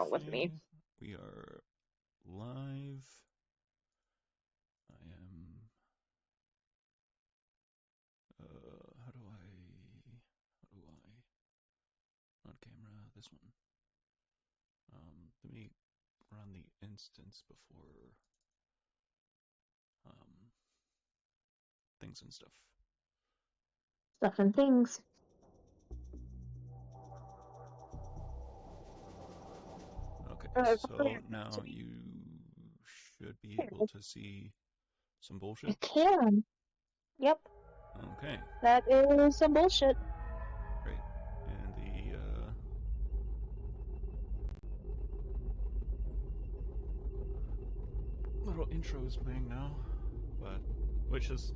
wrong with me? We are live. I am. How do I? Not camera. This one. Let me run the instance before things and stuff. Stuff and things. Okay, so now you should be able to see some bullshit. I can. Yep. Okay. That is some bullshit. Great. And the little intro is playing now, but which is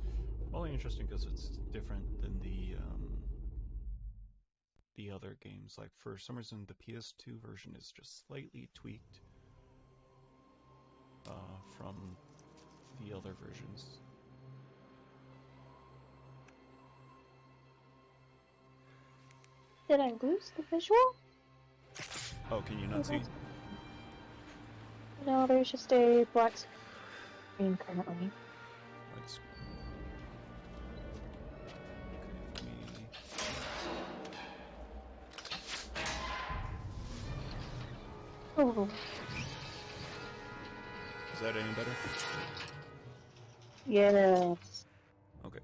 only interesting because it's different than the other games. Like for some reason, the PS2 version is just slightly tweaked from the other versions. Did I lose the visual? Oh, can you not see? No, there's just a black screen currently. Black screen. Okay, Oh. Is that any better? Yes. Okay.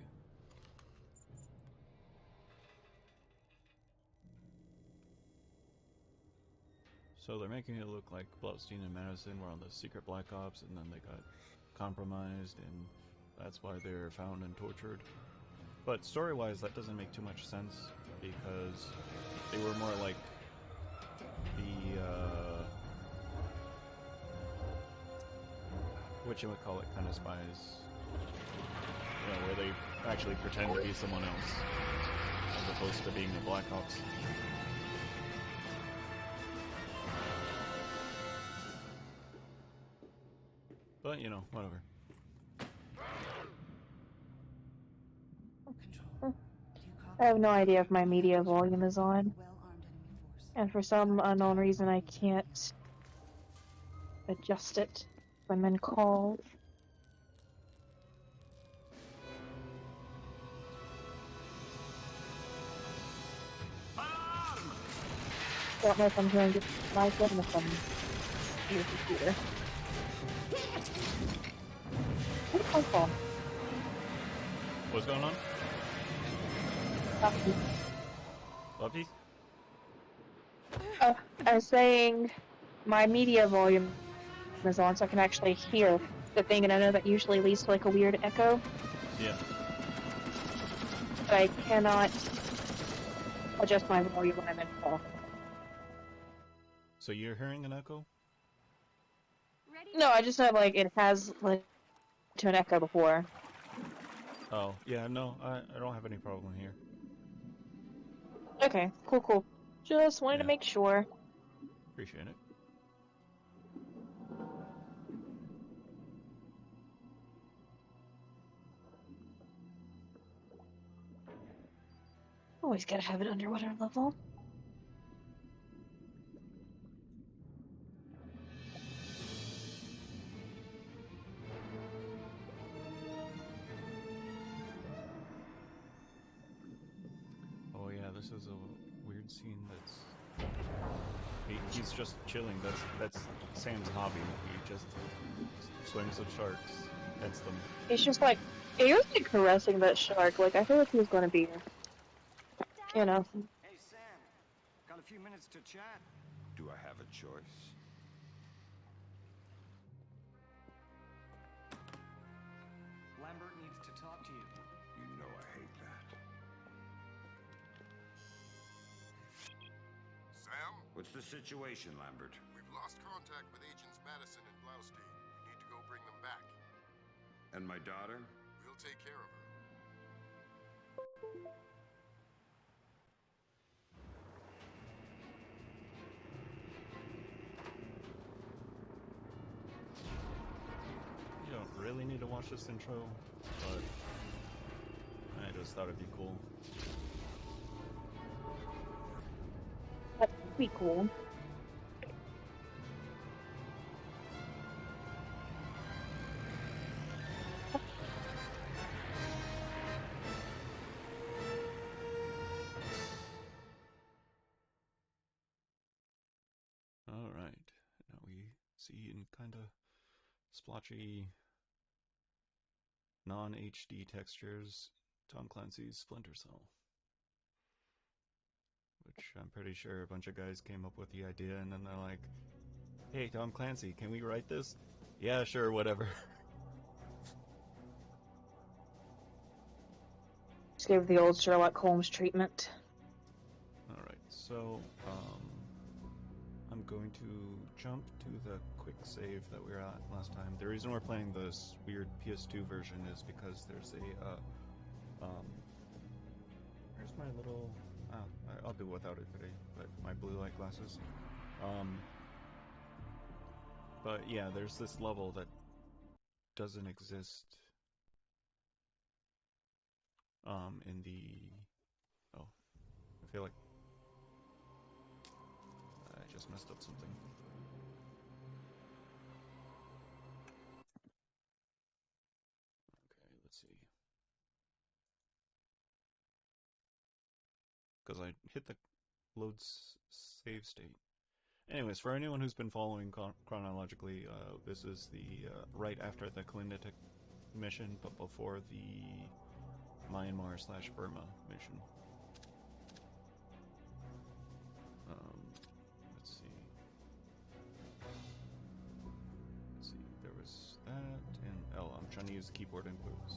So they're making it look like Blaustein and Madison were on the secret Black Ops, and then they got compromised, and that's why they're found and tortured. But story-wise, that doesn't make too much sense, because they were more like the, whatchamacallit kind of spies. You know, where they actually pretend to be someone else, as opposed to being the Black Ops. But, you know, whatever. I have no idea if my media volume is on. And for some unknown reason, I can't adjust it if I'm in call. I don't know if I'm hearing it live or if I'm on your computer. What's going on? Puppy. Puppy? I was saying my media volume is on, so I can actually hear the thing, and I know that usually leads to like a weird echo. Yeah. But I cannot adjust my volume when I'm in call. So you're hearing an echo? No, I just know like it has led to an echo before. Oh, yeah, no, I don't have any problem here. Okay, cool. Just wanted to make sure. Appreciate it. Always gotta have it under water level. Oh yeah, this is a weird scene that's... He's just chilling. That's Sam's hobby. He just swims with sharks, pets them. He's just like, he was like caressing that shark. Like, I feel like he was gonna be, you know. Hey Sam, got a few minutes to chat? Do I have a choice? Lambert needs to talk to you. You know I hate that. Sam? What's the situation, Lambert? We've lost contact with Agents Madison and Blaustein. We need to go bring them back. And my daughter? We'll take care of her. You don't really need to watch this intro, but I just thought it'd be cool. That'd be cool. see in kind of splotchy, non-HD textures, Tom Clancy's Splinter Cell. Which I'm pretty sure a bunch of guys came up with the idea, and then they're like, hey, Tom Clancy, can we write this? Yeah, sure, whatever. Just gave the old Sherlock Holmes treatment. Alright, so, I'm going to jump to the quick save that we were at last time. The reason we're playing this weird PS2 version is because there's a, where's my little, I'll do without it today, but my blue light glasses. But yeah, there's this level that doesn't exist, in the, oh, I feel like I just messed up something. Okay, let's see. Because I hit the load save state. Anyways, for anyone who's been following chronologically, this is the right after the Unedited mission, but before the Myanmar/Burma mission. Let's see. There was that, and oh, I'm trying to use keyboard inputs.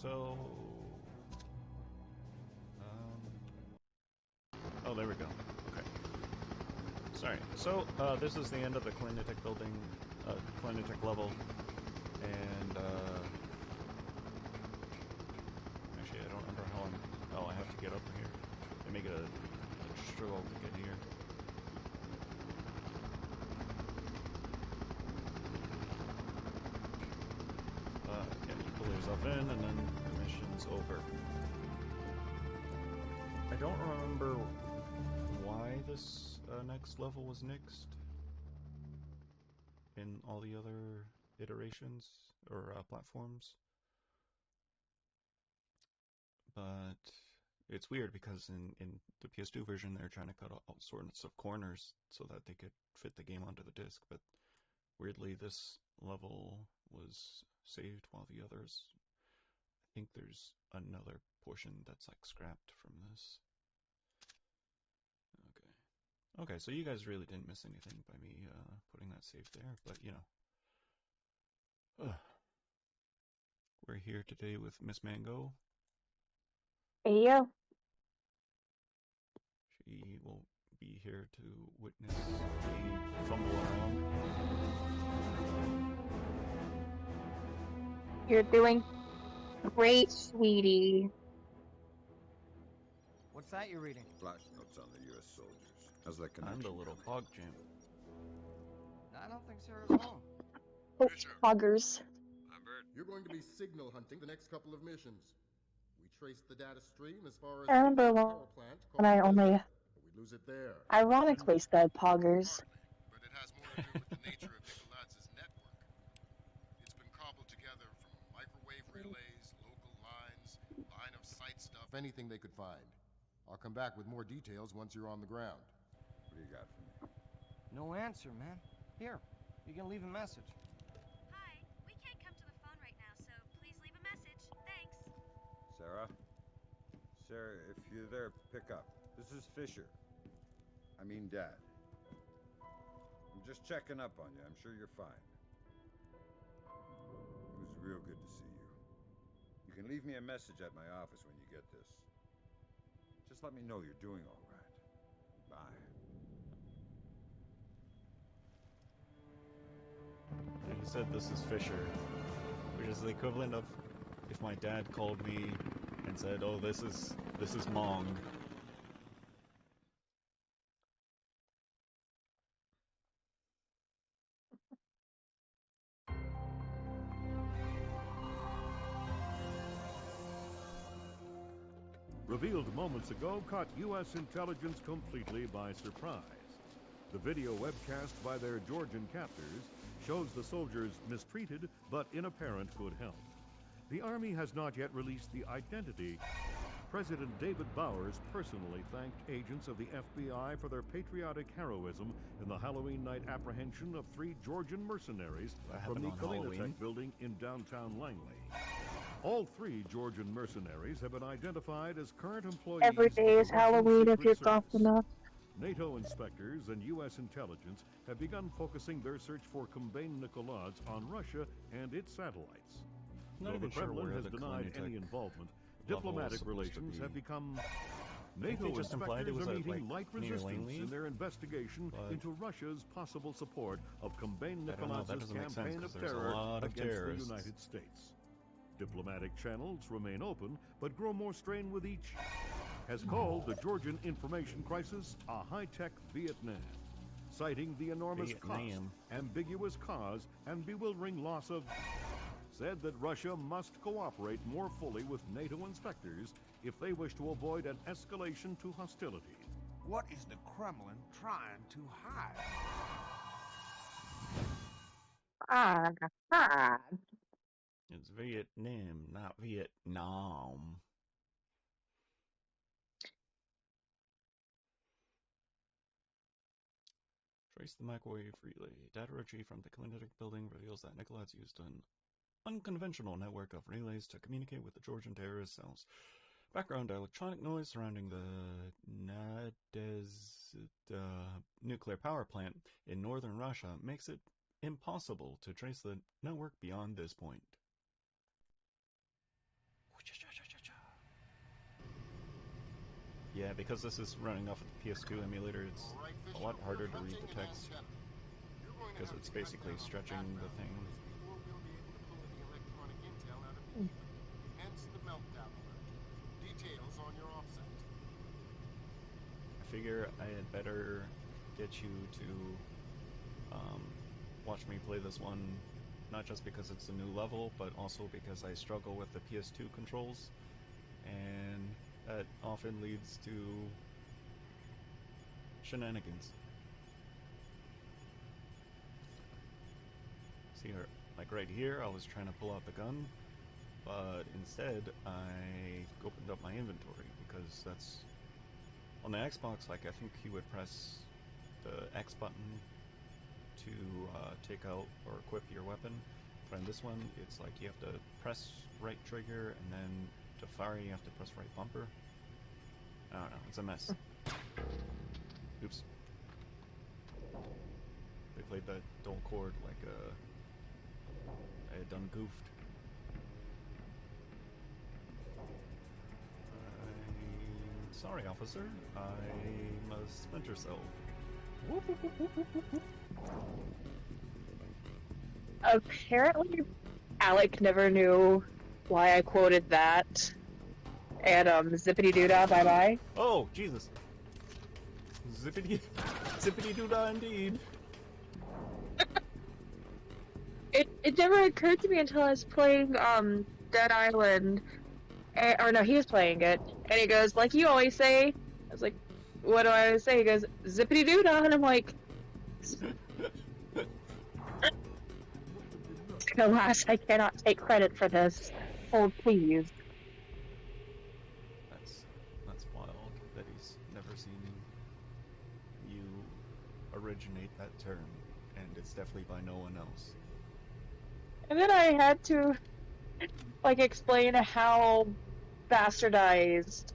So, oh, there we go. Okay. Sorry. So, this is the end of the Unedited building, Unedited level, and actually, I don't remember how oh, I have to get up here. They make it a struggle to get here. Yeah, you pull yourself in, and then the mission's over. I don't remember why this next level was nixed in all the other iterations or platforms, but it's weird because in the PS2 version they're trying to cut all sorts of corners so that they could fit the game onto the disc, but weirdly this level was saved while the others, I think there's another portion that's like scrapped from this. Okay, so you guys really didn't miss anything by me putting that save there, but you know. We're here today with Miss Mango. Yeah. She will be here to witness a fumble around. You're doing great, sweetie. What's that you're reading? Flash notes on the U.S. soldiers. How's that connection? I'm the little pog champ. I don't think Sarah's home. Oh, poggers. Lambert, you're going to be signal hunting the next couple of missions. We traced the data stream as far as I remember the power plant when I only but we lose it there. ironically said poggers. Hardly, but it has more to do with the nature of Nicolaz's network. It's been cobbled together from microwave relays, local lines, line of sight stuff, anything they could find. I'll come back with more details once you're on the ground. What do you got for me? No answer, man. Here, you can leave a message. Hi, we can't come to the phone right now, so please leave a message. Thanks. Sarah? Sarah, if you're there, pick up. This is Fisher. I mean, Dad. I'm just checking up on you. I'm sure you're fine. It was real good to see you. You can leave me a message at my office when you get this. Just let me know you're doing all right. Bye. He said this is Fisher, which is the equivalent of if my dad called me and said, "Oh, this is Mong." Revealed moments ago caught U.S. intelligence completely by surprise. The video webcast by their Georgian captors shows the soldiers mistreated but in apparent good health. The Army has not yet released the identity President David Bowers personally thanked agents of the FBI for their patriotic heroism in the Halloween night apprehension of 3 Georgian mercenaries from the Kalinatech building in downtown Langley. All 3 Georgian mercenaries have been identified as current employees Every day of is the Russian Halloween if Secret you're Service. soft enough. NATO inspectors and U.S. intelligence have begun focusing their search for Kobane Nikolads on Russia and its satellites. Though the Kremlin has denied any involvement, diplomatic relations have become... NATO inspectors are meeting light resistance in their investigation into Russia's possible support of Kobane Nikolads' campaign of terror against the United States. Diplomatic channels remain open, but grow more strained with each... has called the Georgian information crisis a high-tech Vietnam, citing the enormous cost, ambiguous cause, and bewildering loss of... said that Russia must cooperate more fully with NATO inspectors if they wish to avoid an escalation to hostility. What is the Kremlin trying to hide? It's Vietnam, not Vietnam. Trace the microwave relay. Data retrieved from the Kalinatech building reveals that Nikolads used an unconventional network of relays to communicate with the Georgian terrorist cells. Background electronic noise surrounding the Unedited nuclear power plant in northern Russia makes it impossible to trace the network beyond this point. Yeah, because this is running off of the PS2 emulator, it's a lot harder to read the text, because it's basically stretching the thing. I figure I had better get you to watch me play this one, not just because it's a new level, but also because I struggle with the PS2 controls, and that often leads to shenanigans. See here, like right here, I was trying to pull out the gun, but instead I opened up my inventory, because that's on the Xbox. Like, I think you would press the X button to take out or equip your weapon, but in this one it's like you have to press right trigger, and then to fire you have to press right bumper. I don't know, it's a mess. Oops. They played that dual chord like I had done goofed. I'm sorry, officer. I'm a Splinter cell. Whoop, whoop, whoop, whoop, whoop, whoop. Apparently, Alec never knew why I quoted that. And zippity doodah, bye bye. Oh, Jesus. Zippity doodah indeed. It never occurred to me until I was playing Dead Island. Or no, he was playing it, and he goes, like you always say. I was like, what do I always say? He goes, zippity doodah, and I'm like, alas, I cannot take credit for this. Hold, please. That's wild that he's never seen you originate that term, and it's definitely by no one else. And then I had to, like, explain how bastardized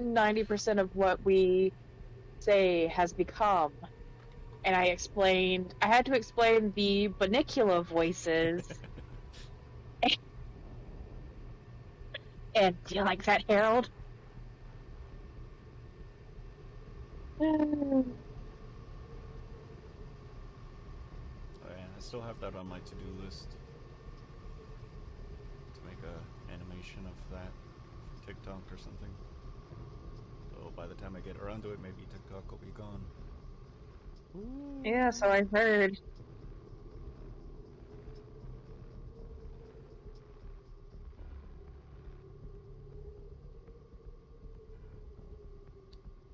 90% of what we say has become. And I had to explain the Banicula voices. And do you like that, Harold? Oh, yeah, I still have that on my to-do list to make a animation of that for TikTok or something. So by the time I get around to it, maybe TikTok will be gone. Ooh. Yeah, so I've heard.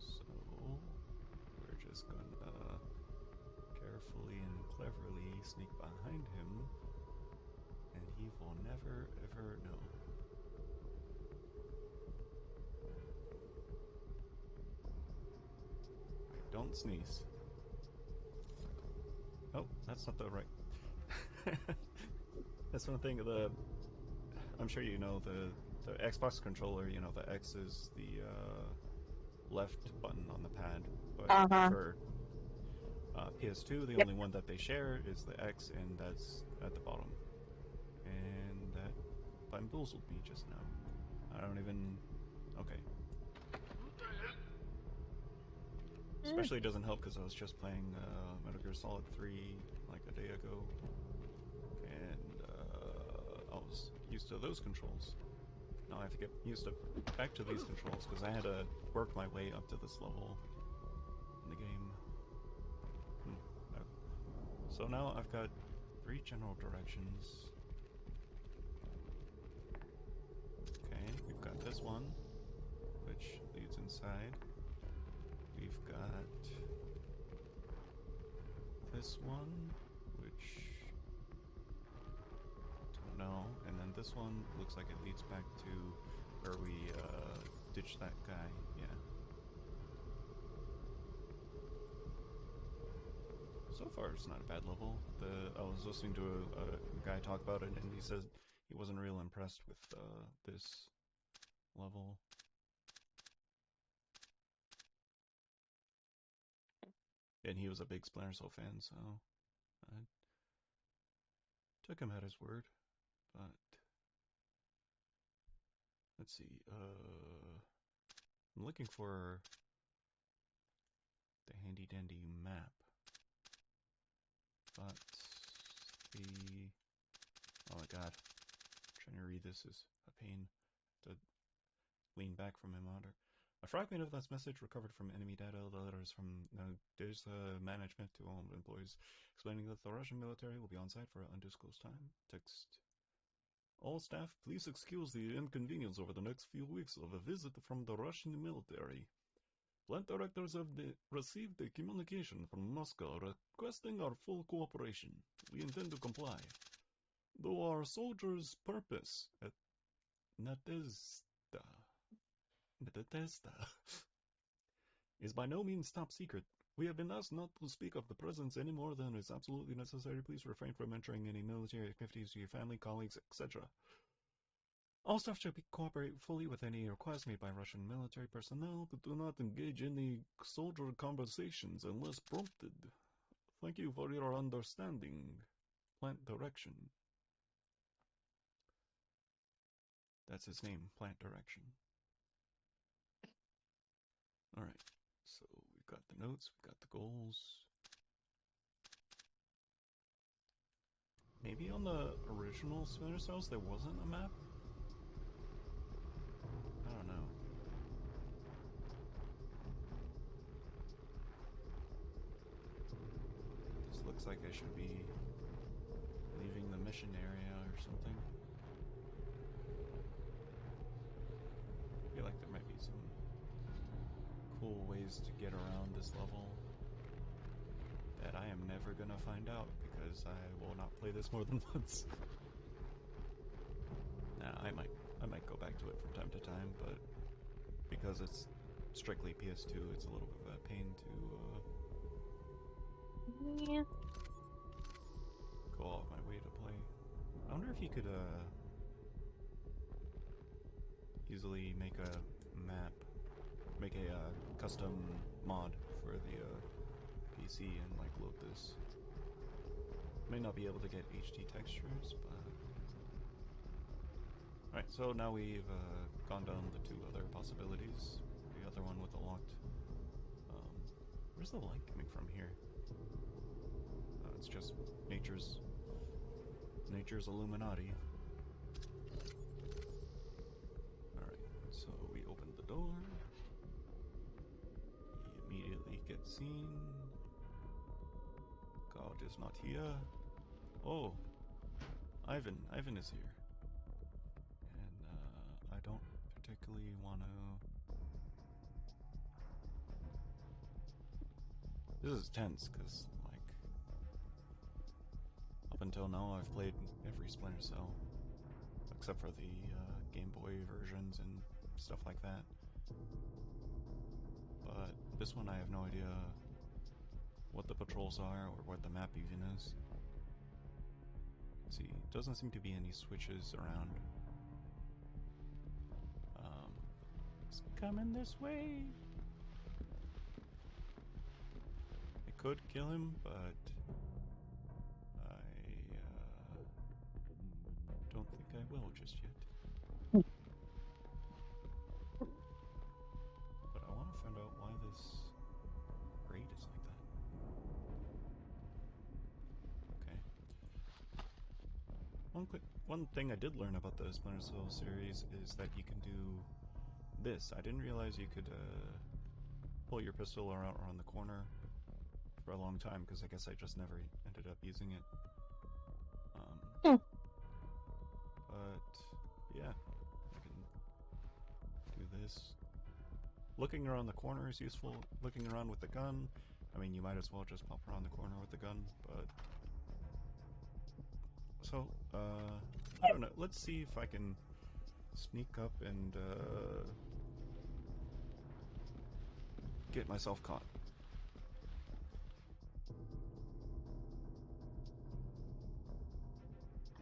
So we're just gonna carefully and cleverly sneak behind him, and he will never ever know. Don't sneeze. Oh, that's not the right. That's one thing. I'm sure you know the Xbox controller. You know, the X is the left button on the pad, but for PS2, the only one that they share is the X, and that's at the bottom. And that bamboozled me just now. I don't even. Okay. Especially doesn't help because I was just playing Metal Gear Solid 3 like a day ago, and I was used to those controls. Now I have to get used to back to these controls because I had to work my way up to this level in the game. So now I've got 3 general directions. Okay, we've got this one, which leads inside. We've got this one, which don't know, and then this one looks like it leads back to where we ditched that guy. Yeah. So far, it's not a bad level. I was listening to a guy talk about it, and he said he wasn't real impressed with this level. And he was a big Splinter Cell fan, so I took him at his word. But let's see. I'm looking for the handy dandy map. But oh my god, trying to read this is a pain. To lean back from my monitor. A fragment of this message recovered from enemy data. The letter is from there's management to all employees, explaining that the Russian military will be on site for an undisclosed time. Text. All staff, please excuse the inconvenience over the next few weeks of a visit from the Russian military. Plant directors have received a communication from Moscow requesting our full cooperation. We intend to comply. Though our soldiers' purpose at Nadezhda is by no means top secret, we have been asked not to speak of the presence any more than is absolutely necessary. Please refrain from entering any military activities to your family, colleagues, etc. All staff should cooperate fully with any requests made by Russian military personnel, but do not engage in any soldier conversations unless prompted. Thank you for your understanding. Plant direction. That's his name, Plant Direction. Alright, so we've got the notes, we've got the goals. Maybe on the original Splinter Cells there wasn't a map? I don't know. This looks like I should be leaving the mission area or something. I feel like there might be some cool ways to get around this level that I am never gonna find out because I will not play this more than once. Nah, I might go back to it from time to time, but because it's strictly PS2, it's a little bit of a pain to go all of my way to play. I wonder if you could easily make a map, make a custom mod for the PC and like load this. May not be able to get HD textures, but alright, so now we've gone down the 2 other possibilities. The other one with the locked. Where's the light coming from here? It's just nature's Illuminati. Alright, so we opened the door. We immediately get seen. God is not here. Oh, Ivan is here. And I don't particularly want to... This is tense, because, like, up until now I've played every Splinter Cell, except for the Game Boy versions and stuff like that. But this one I have no idea levels are or what the map even is. Let's see, doesn't seem to be any switches around. It's coming this way. I could kill him, but I don't think I will just yet. But I want to find out why this raid is like that. Okay. One thing I did learn about the Splinter Cell series is that you can do this. I didn't realize you could pull your pistol around the corner for a long time, because I guess I just never ended up using it. But yeah, I can do this. Looking around the corner is useful. Looking around with the gun, I mean, you might as well just pop around the corner with the gun, but... So, I don't know. Let's see if I can sneak up and get myself caught.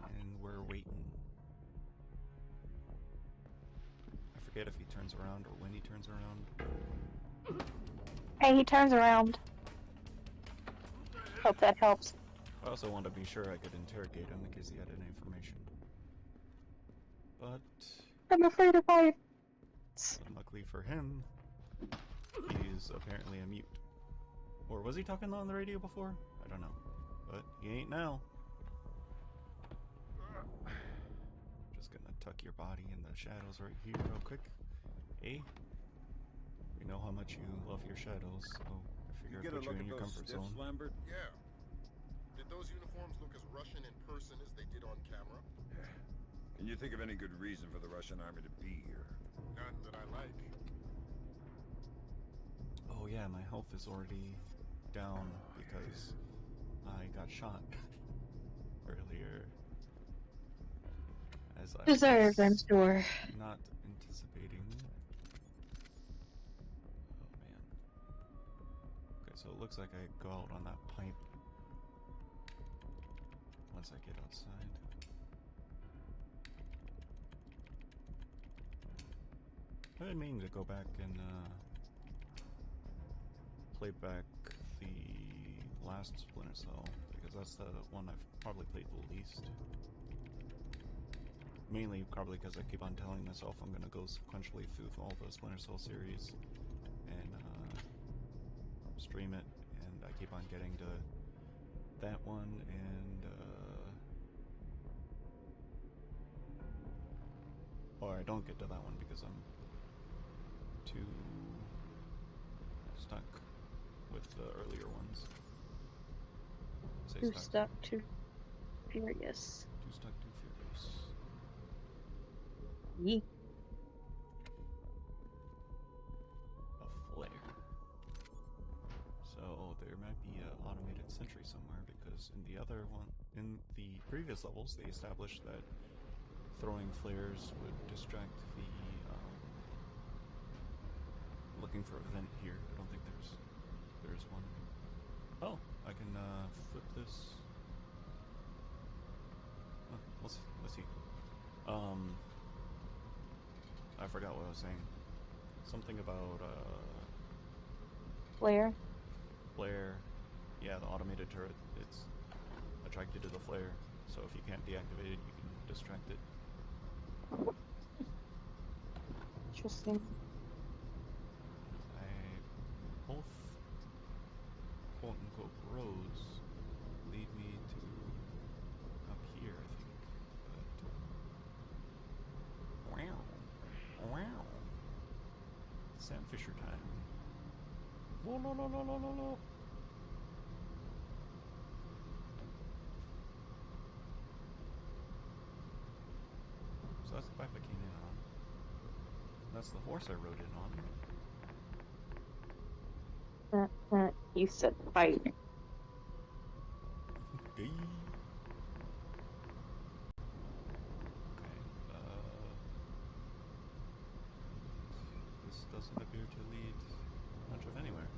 And we're waiting. I forget if he turns around or when he turns around. Hey, he turns around. Hope that helps. I also wanted to be sure I could interrogate him in case he had any information. But I'm afraid of heights. unluckily for him, he's apparently a mute. Or was he talking on the radio before? I don't know. But he ain't now. Just gonna tuck your body in the shadows right here real quick. Hey, we know how much you love your shadows, so I figured I'd put you in your comfort zone. Lambert? Yeah. Did those uniforms look as Russian in person as they did on camera? Can you think of any good reason for the Russian army to be here? None that I like. Oh yeah, my health is already down because I got shot earlier. As I Deserved, I'm was sure. not anticipating. Oh man. Okay, so it looks like I go out on that pipe once I get outside. I've been meaning to go back and play back the last Splinter Cell, because that's the one I've probably played the least. Mainly probably because I keep on telling myself I'm gonna go sequentially through all the Splinter Cell series and stream it, and I keep on getting to that one and or I don't get to that one because I'm too stuck with the earlier ones. Too stuck, too furious. Too stuck, too furious. Yeet. A flare. So there might be an automated sentry somewhere, because in the other one, in the previous levels, they established that throwing flares would distract the looking for a vent here. I don't think there's one. Oh, I can flip this. Oh, let's see. I forgot what I was saying. Something about Flare. flare. Yeah, the automated turret. It's attracted to the flare. So if you can't deactivate it, you can distract it. Interesting. Both quote-unquote roads lead me to up here, I think. But wow. Sam Fisher time. Whoa, no. So that's the pipe I came in on. That's the horse I rode in on. You said fight. Gay. Okay, this doesn't appear to lead much of anywhere.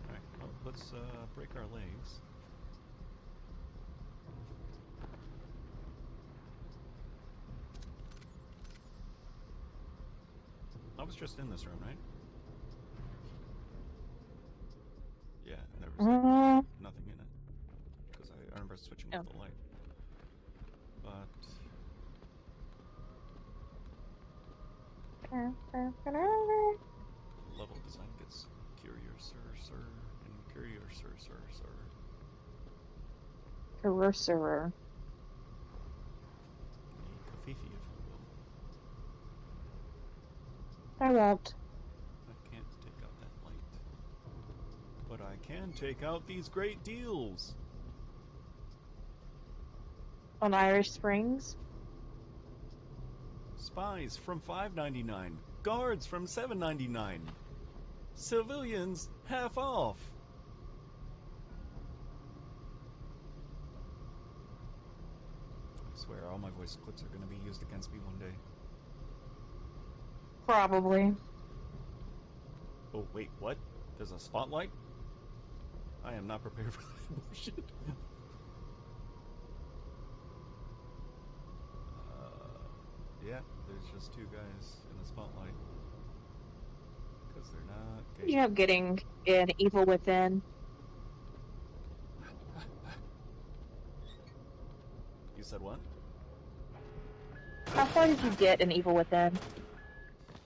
Alright, well, let's break our legs. I was just in this room, right? Yeah, and there was like, nothing in it. Because I remember switching off the light. But... level design gets curiouser, and curiouser, Cursor. Kafifi, if you will. I won't. I can't take out that light. But I can take out these great deals! On Irish Springs? Spies from $5.99. Guards from $7.99. Civilians half off. I swear all my voice clips are going to be used against me one day. Probably. Oh, wait, what? There's a spotlight? I am not prepared for that bullshit. Yeah, there's just two guys in the spotlight. Because they're not gay. You have getting an Evil Within. You said what? How far did you get in Evil Within?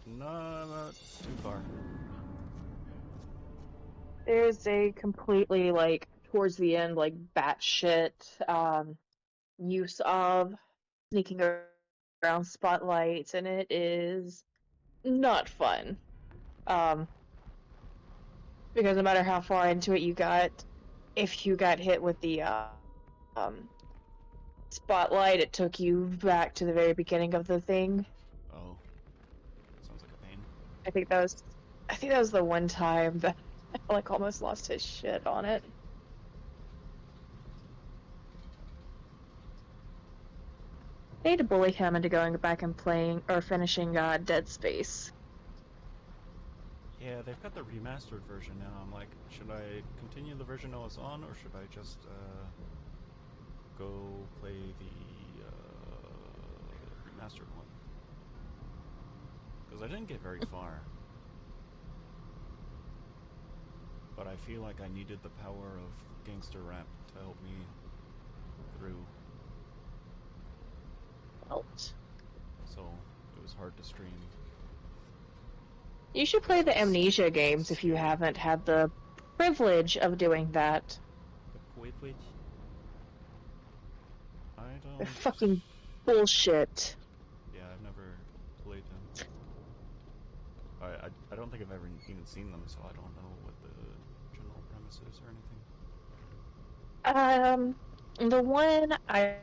No, not too far. There's a completely, like, towards the end, like, batshit use of sneaking around spotlights, and it is not fun. Because no matter how far into it you got, if you got hit with the spotlight, it took you back to the very beginning of the thing. Oh. Sounds like a pain. I think that was the one time that I like almost lost his shit on it. I need to bully him into going back and playing or finishing Dead Space. Yeah, they've got the remastered version now. I'm like, should I continue the version I was on, or should I just go play the remastered one? Because I didn't get very far. But I feel like I needed the power of gangster rap to help me through. Out. So it was hard to stream. You should play the Amnesia games if you haven't had the privilege of doing that. The privilege? I don't... They're fucking bullshit. Yeah, I've never played them. I don't think I've ever even seen them, so I don't know what the general premise is or anything. The one I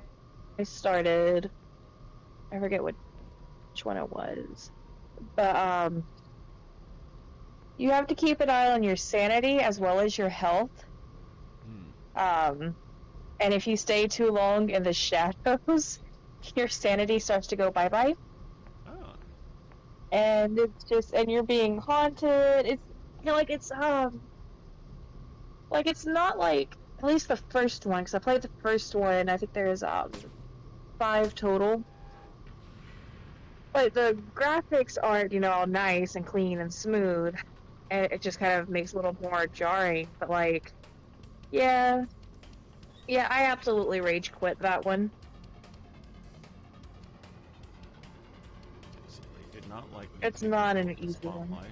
started, I forget which one it was, but you have to keep an eye on your sanity as well as your health. And if you stay too long in the shadows, your sanity starts to go bye-bye. Oh. And it's just, and you're being haunted. It's, you know, like it's not like, at least the first one, because I played the first one, I think there's 5 total. But the graphics aren't, you know, all nice and clean and smooth. And it just kind of makes it a little more jarring. But like, yeah, I absolutely rage quit that one. So they did not like me. It's not an easy one.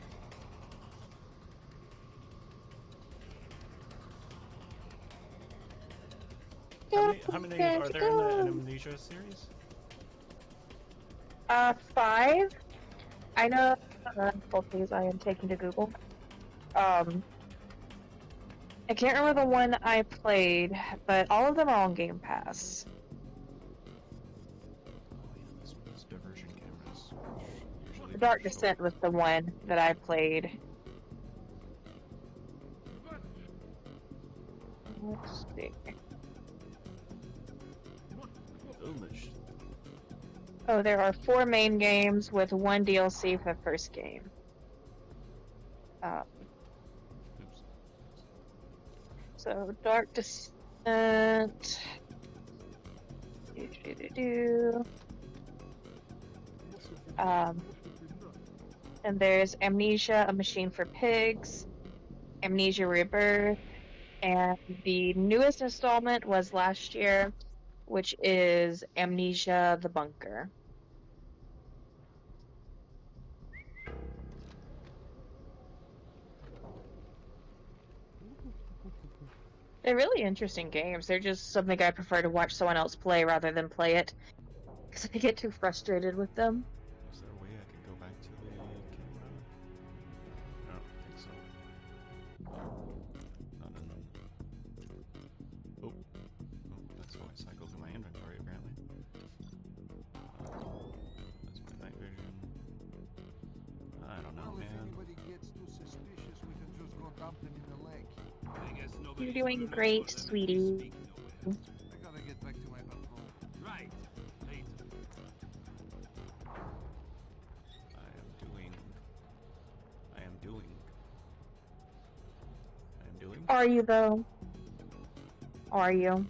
How many are there in the Amnesia series? 5. I know. Both these I am taking to Google. I can't remember the one I played, but all of them are on Game Pass. Oh yeah, this diversion cameras. The Dark Descent was the one that I played. Let's see. Almost. Oh, there are 4 main games with 1 DLC for the first game. So, Dark Descent. Do. Um, and there's Amnesia, A Machine for Pigs, Amnesia Rebirth, and the newest installment was last year, which is Amnesia the Bunker. They're really interesting games. They're just something I prefer to watch someone else play rather than play it, because I get too frustrated with them. Is there a way I can go back to the camera? I don't think so. Not in... Oh, that's how I cycle through my inventory, apparently. That's my night vision. I don't know, Well, if man. anybody gets too suspicious, we can just go dump them in the lake. I guess You're nobody's doing gonna look great, for them if we sweetie. speak no West. I gotta get back to my patrol. Right. Later. I am doing... Are you, though? Are you?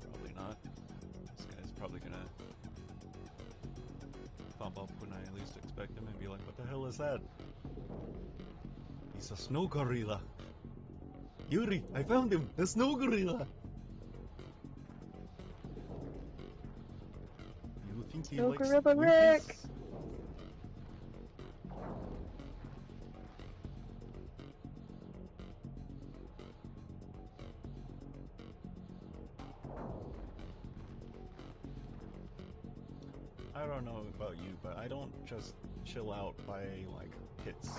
Probably not. This guy's probably gonna pop up when I least expect him and be like, what the hell is that? He's a snow gorilla. Yuri, I found him! The snow gorilla! You think he Snow likes Gorilla monkeys? Rick! I don't know about you, but I don't just chill out by, like, pits.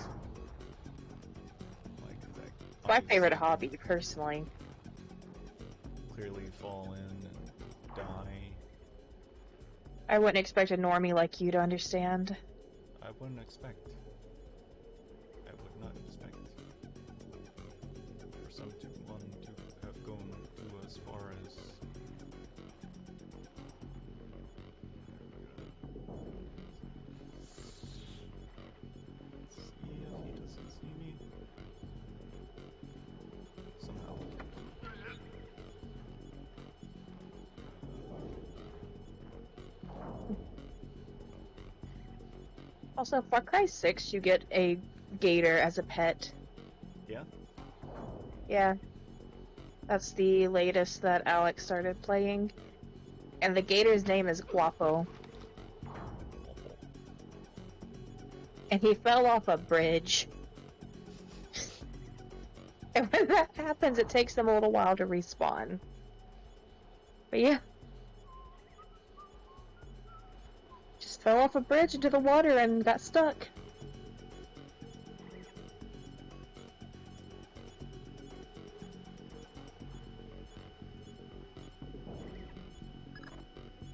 Like, that My favorite obviously hobby, personally. clearly fall in and die. I wouldn't expect a normie like you to understand. I wouldn't expect. I would not expect for someone to have gone to as far as... Let's see if he doesn't see me. Somehow. Also, Far Cry 6, you get a gator as a pet. Yeah? Yeah. That's the latest that Alex started playing. And the gator's name is Guapo. And he fell off a bridge. And when that happens, it takes them a little while to respawn. But yeah. Just fell off a bridge into the water and got stuck.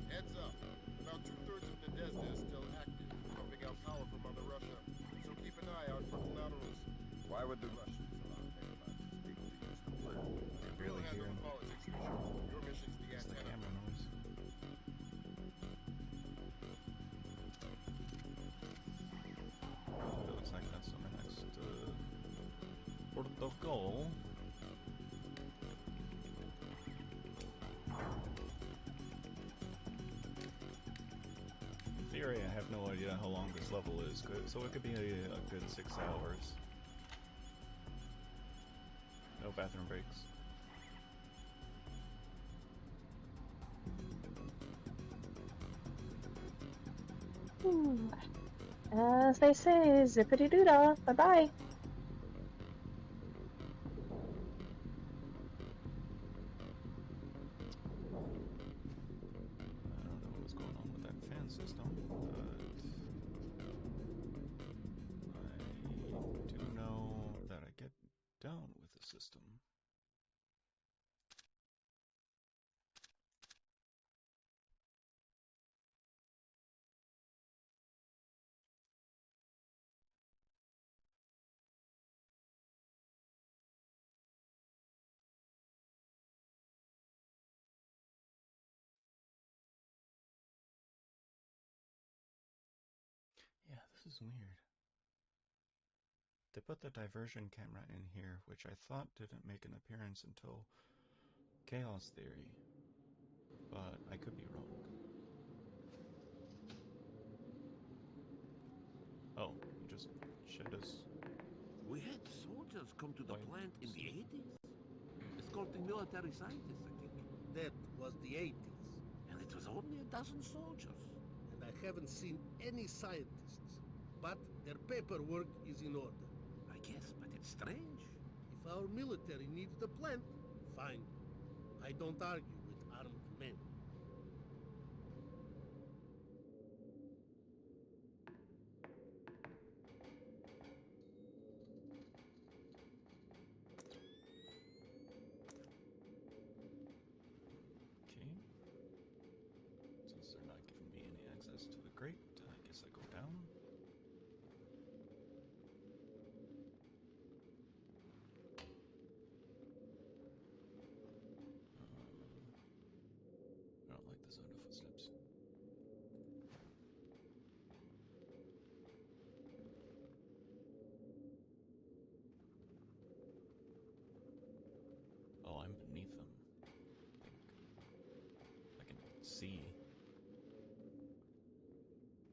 Heads up. About 2/3 of Nadezhda is still active, pumping out power from Mother Russia. So keep an eye out for collaterals. Why would the Russians allow Nikolai to speak to Houston? I can We'll barely hear handle him. the politics, Fisher. Your mission's the It's the antenna. camera noise. It looks like that's my next port of goal. In theory, I have no idea how long this level is, so it could be a good 6 hours. No bathroom breaks. As they say, zippity-doo-dah. Bye-bye. I don't know what's going on with that fan system, but I do know that I get down with the system. Yeah, this is weird. They put the diversion camera in here, which I thought didn't make an appearance until Chaos Theory, but I could be wrong. Oh, he just shed us. We had soldiers come to the Why? plant in the 80s. Escorting military scientists, I think. That was the 80s. And it was only a dozen soldiers. And I haven't seen any scientists. But their paperwork is in order. I guess, but it's strange. If our military needs the plant, fine. I don't argue with armed men. Okay. Since they're not giving me any access to the grate, I guess I go down. I don't like the sound of footsteps. Oh, I'm beneath them. I think I can see.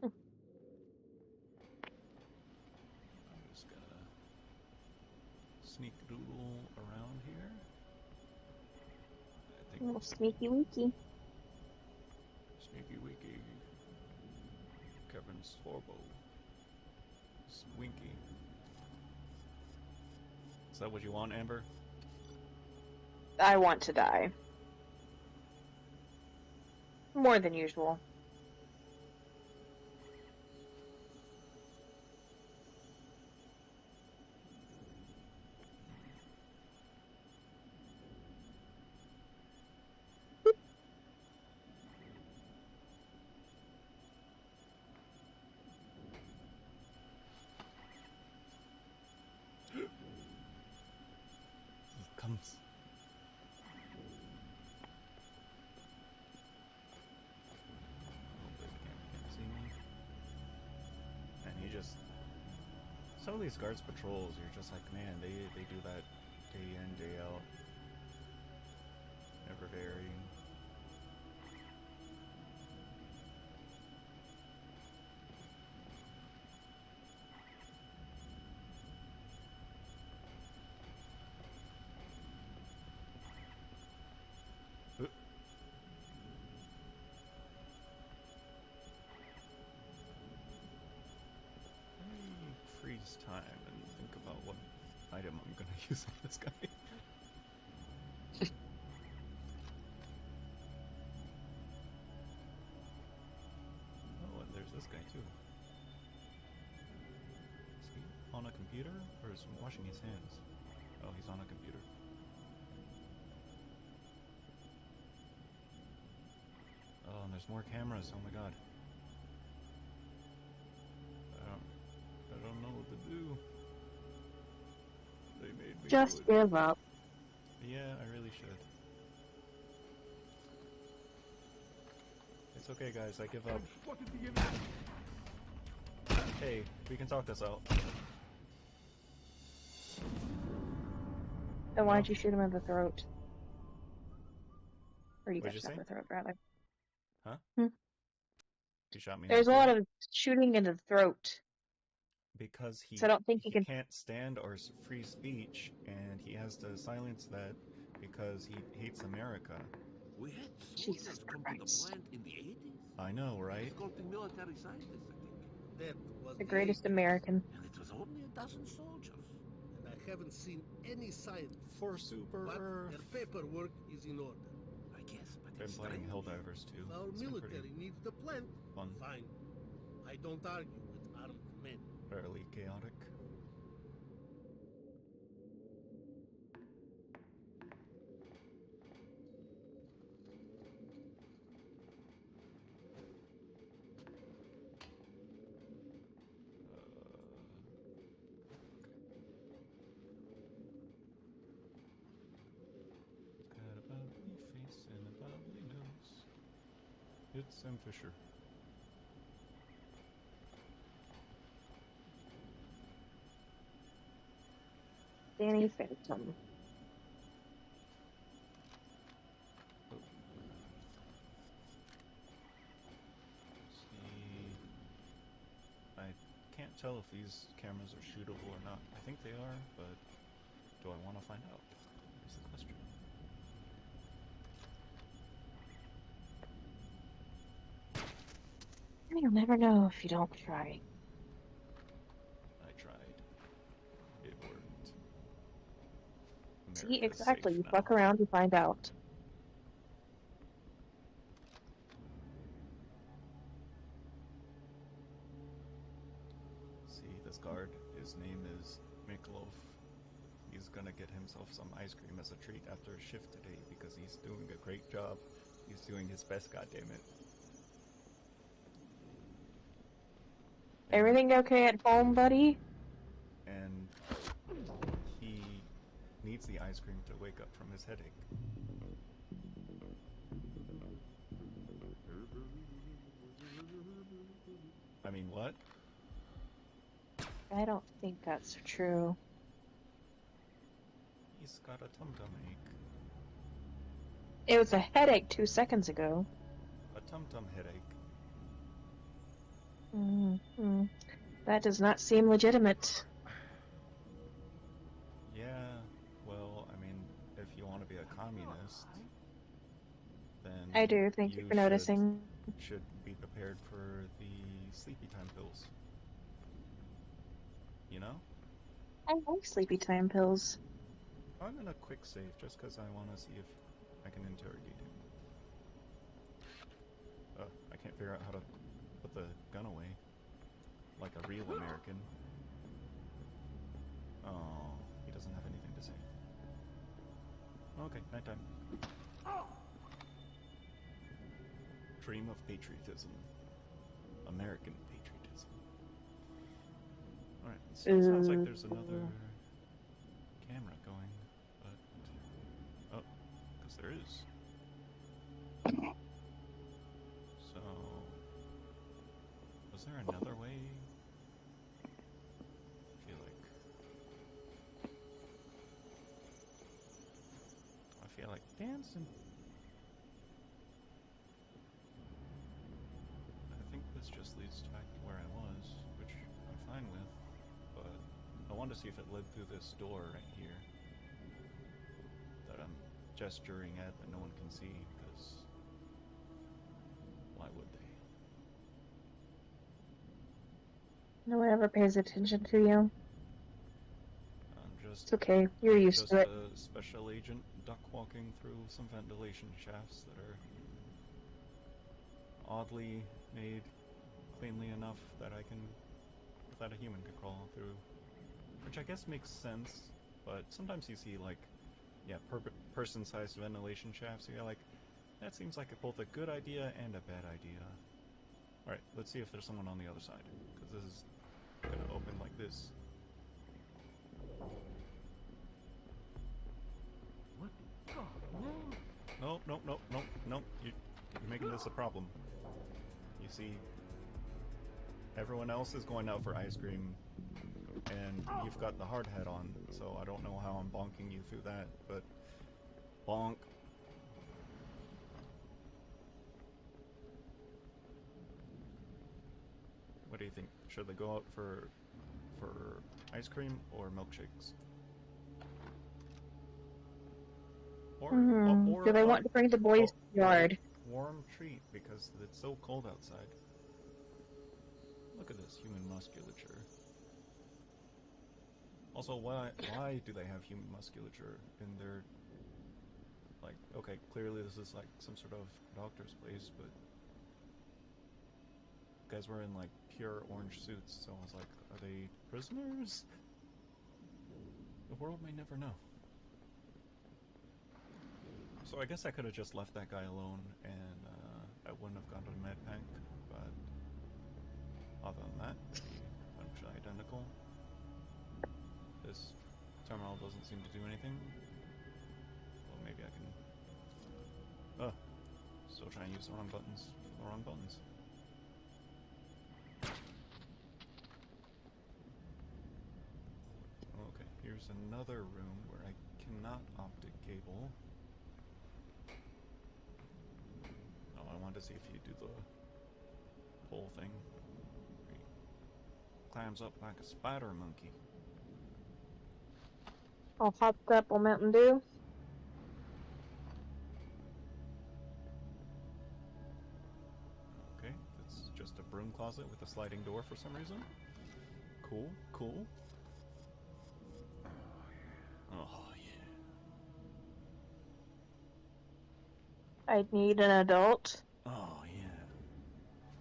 I'm just gonna sneak doodle around here. I think little sneaky weaky. sneaky weaky. Kevin Sorbo. Swinky. Is that what you want, Amber? I want to die. More than usual. He comes. Hopefully the camera can't see me. And he just... Some of these guards patrols, you're just like, man, they do that day in, day out. Never varying. Let me freeze time and think about what item I'm gonna use on this guy. Oh, and there's this guy too. Is he on a computer or is he washing his hands? Oh, he's on a computer. Oh, and there's more cameras. Oh my god. I don't know what to do. They made me Just do it. give up. Yeah, I really should. It's okay, guys. I give up. Hey, we can talk this out. Then why'd you shoot him in the throat? Or you got What'd you shot in say? the throat, rather. Huh? Hmm. You shot me in There's the a lot throat? of shooting in the throat. Because he So I don't think you can... can't stand our free speech, and he has to silence that because he hates America. We had Jesus soldiers come to the Christ. plant in the 80s. I know, right? Escorting military scientists, I think. That was The the greatest 80s. American. And it was only a dozen soldiers. And I haven't seen any scientists. For Super But Earth. their paperwork is in order. I guess, but Been it's playing strange. Helldivers too. If our It's been military pretty needs the plant, fun, fine. I don't argue with armed men. fairly chaotic. Got a bubbly face and a bubbly nose. It's Sam Fisher. Danny Phantom. Oh. See, I can't tell if these cameras are shootable or not. I think they are, but do I want to find out? Is the question. You'll never know if you don't try. I tried. It worked. See, America is exactly. safe You now. fuck around, you find out. See, this guard, his name is Miklof. He's gonna get himself some ice cream as a treat after a shift today because he's doing a great job. He's doing his best, goddammit. Everything okay at home, buddy? And he needs the ice cream to wake up from his headache. I mean, what? I don't think that's true. He's got a tum-tum ache. It was a headache 2 seconds ago. A tum-tum headache. Mm-hmm. That does not seem legitimate. Yeah, well, I mean, if you want to be a communist, then I do, thank you for noticing. should be prepared for the sleepy time pills. You know? I like sleepy time pills. I'm gonna quick save just because I want to see if I can interrogate him. I can't figure out how to put the gun away like a real American. Oh, he doesn't have anything to say. Okay, nighttime. Dream of patriotism. American patriotism. Alright, it still sounds like there's another camera going, but... Oh, because there is. So... Was there another way? I feel like dancing. I think this just leads back to where I was, which I'm fine with, but I wanted to see if it led through this door right here that I'm gesturing at that no one can see, because why would they? No one ever pays attention to you. It's okay, you're used to it. I'm just a special agent duck walking through some ventilation shafts that are oddly made cleanly enough that that a human could crawl through. Which I guess makes sense, but sometimes you see, like, yeah, person-sized ventilation shafts, you're like, that seems like both a good idea and a bad idea. Alright, let's see if there's someone on the other side, because this is gonna open like this. What? Oh, No, you're making this a problem. You see, everyone else is going out for ice cream, and you've got the hard hat on, so I don't know how I'm bonking you through that, but bonk. What do you think? Should they go out for ice cream or milkshakes? Or Do they want to bring the boys to the yard? Warm treat because it's so cold outside. Look at this human musculature. Also, why do they have human musculature in their, like, okay, clearly this is like some sort of doctor's place, but guys were in like pure orange suits, so I was like, are they prisoners? The world may never know. So I guess I could have just left that guy alone and I wouldn't have gone to the med pack, but other than that, pretty much identical. This terminal doesn't seem to do anything. Well, maybe I can... Oh, still trying to use the wrong buttons for the wrong buttons. Okay, here's another room where I cannot optic cable. Oh, I wanted to see if you do the pole thing. He climbs up like a spider monkey. I'll hot apple Mountain Dew. Okay, it's just a broom closet with a sliding door for some reason. Cool, cool. Oh, yeah. I'd need an adult. Oh, yeah.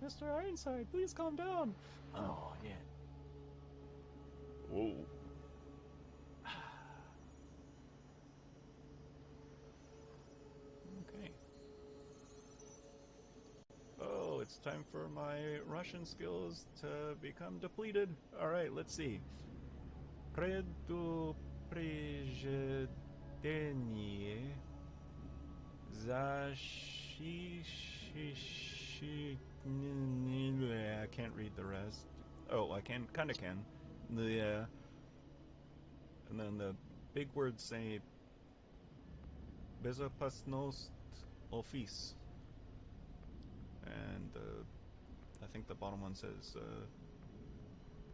Mr. Ironside, please calm down. Oh, yeah. Whoa. Okay. Oh, it's time for my Russian skills to become depleted. Alright, let's see. Предупреждение I can't read the rest. Oh, I kinda can. And then the big words say Bezopasnost Office. And I think the bottom one says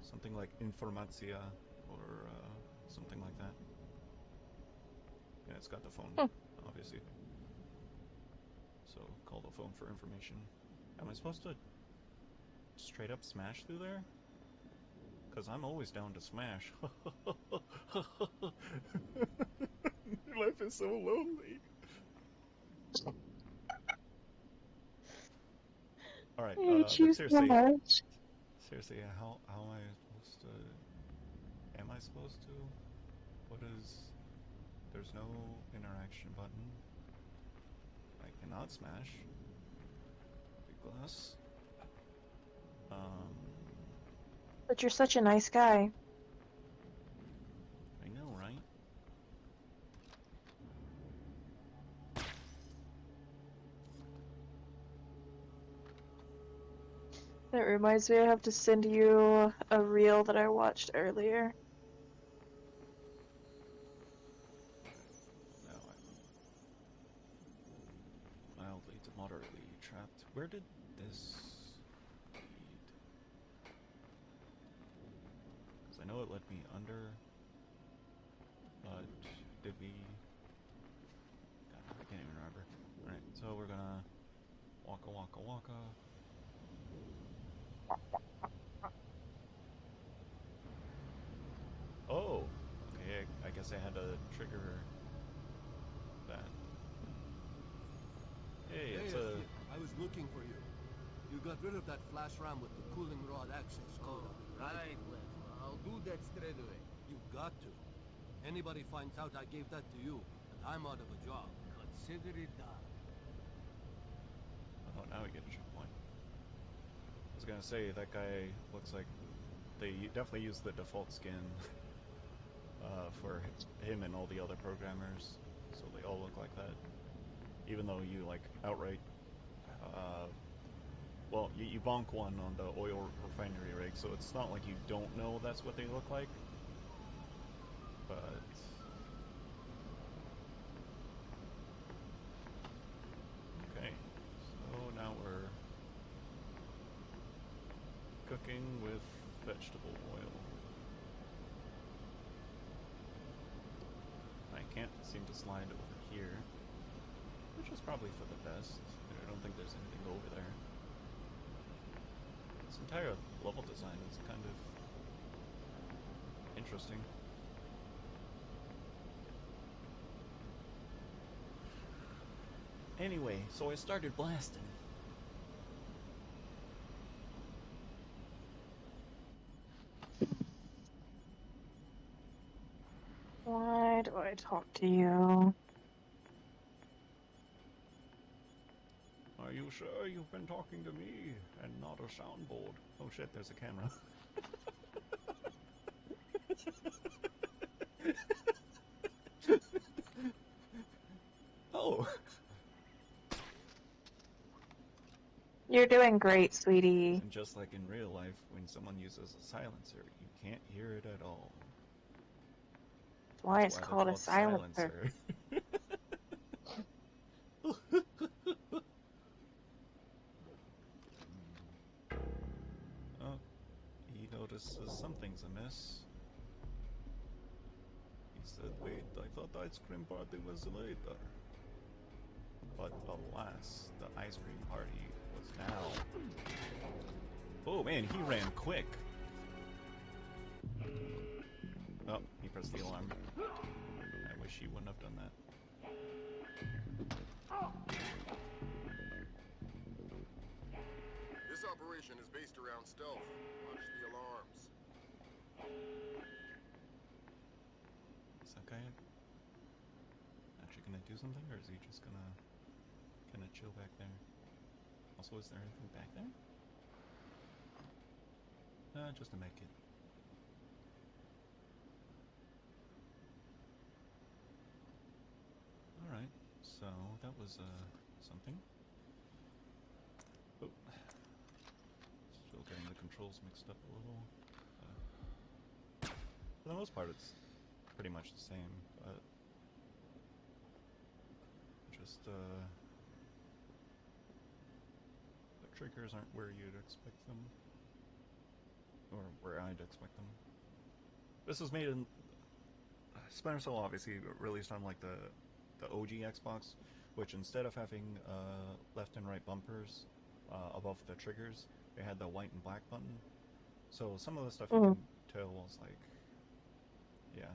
something like Informacja or something like that. Yeah, it's got the phone, obviously. So call the phone for information. Am I supposed to straight up smash through there? Because I'm always down to smash. Life is so lonely. Alright, I but choose so much. seriously, how am I supposed to... Am I supposed to? What is... There's no interaction button. I cannot smash. Big glass. But you're such a nice guy. I know, right? That reminds me, I have to send you a reel that I watched earlier. Now I'm mildly to moderately trapped. Where did this lead? Because I know it led me under, but did we... God, I can't even remember. Alright, so we're gonna waka waka waka. Oh! Okay, I guess I had to trigger that. Hey, it's a... I was looking for you. You got rid of that flash RAM with the cooling rod access code on it, right? Right, Glenn. I'll do that straight away. You've got to. Anybody finds out I gave that to you, and I'm out of a job. Consider it done. Oh, now we get a checkpoint. I was gonna say, that guy looks like they definitely used the default skin for him and all the other programmers, so they all look like that. Even though you, like, outright, well, you bonk one on the oil refinery rig, so it's not like you don't know that's what they look like. But... Okay, so now we're cooking with vegetable oil. I can't seem to slide over here, which is probably for the best. I don't think there's anything over there. This entire level design is kind of interesting. Anyway, so I started blasting. Why do I talk to you? Are you sure you've been talking to me and not a soundboard? Oh shit, there's a camera. Oh! You're doing great, sweetie. And just like in real life, when someone uses a silencer, you can't hear it at all. why That's it's why they're called a called silencer. Oh, he notices something's amiss. He said, "Wait, I thought the ice cream party was later." But alas, the ice cream party was now. Oh man, he ran quick. Oh, he pressed the alarm. I wish he wouldn't have done that. This operation is based around stealth. Watch the alarms. Is that guy actually gonna do something, or is he just gonna chill back there? Also, is there anything back there? Just a medkit. Alright, so that was, something. Oh. Still getting the controls mixed up a little. For the most part, it's pretty much the same, but just, the triggers aren't where you'd expect them. Or where I'd expect them. This was made in... Splinter Cell obviously released on, like, the OG Xbox, which instead of having, left and right bumpers, above the triggers, they had the white and black button. So some of the stuff you can tell was, like... Yeah.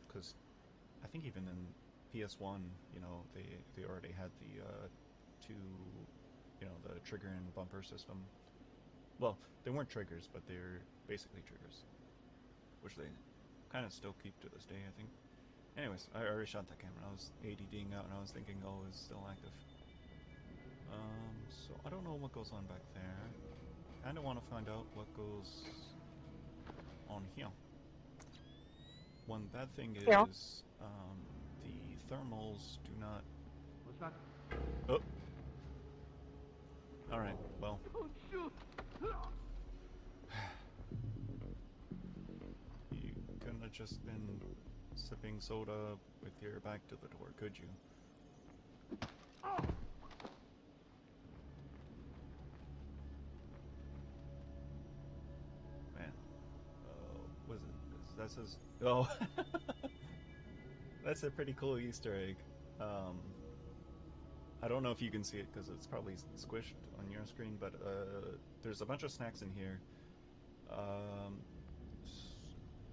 Because I think even in PS1, you know, they already had the, two... You know, the trigger and bumper system. Well, they weren't triggers, but they're basically triggers. Which they kind of still keep to this day, I think. Anyways, I already shot that camera. I was ADDing out and I was thinking, oh, it's still active. So I don't know what goes on back there. I kinda want to find out what goes on here. One bad thing is, the thermals do not... What's that? Oh! Alright, well... Oh, shoot! You couldn't have just been sipping soda with your back to the door, could you? Man. Was it? That says... Oh! That's a pretty cool Easter egg. I don't know if you can see it because it's probably squished on your screen, but there's a bunch of snacks in here.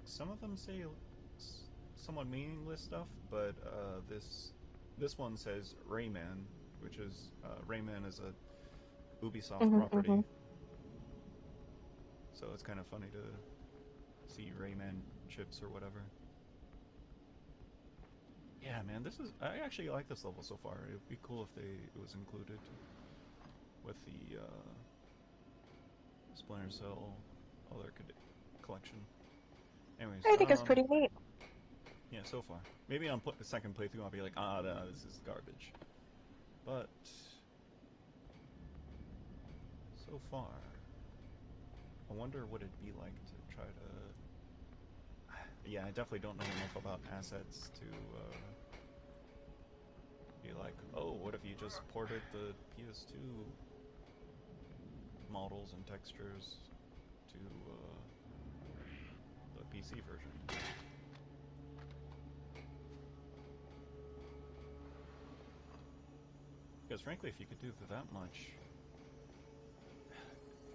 Some of them say somewhat meaningless stuff, but this one says Rayman, which is Rayman is a Ubisoft property. So it's kind of funny to see Rayman chips or whatever. Yeah, man, I actually like this level so far. It would be cool if it was included with the Splinter Cell other collection. Anyways, I think it's pretty neat. Yeah, so far. Maybe on the second playthrough I'll be like, no, this is garbage. But so far, I wonder what it'd be like to try to... Yeah, I definitely don't know enough about assets to be like, oh, what if you just ported the PS2 models and textures to the PC version? Because frankly, if you could do that much,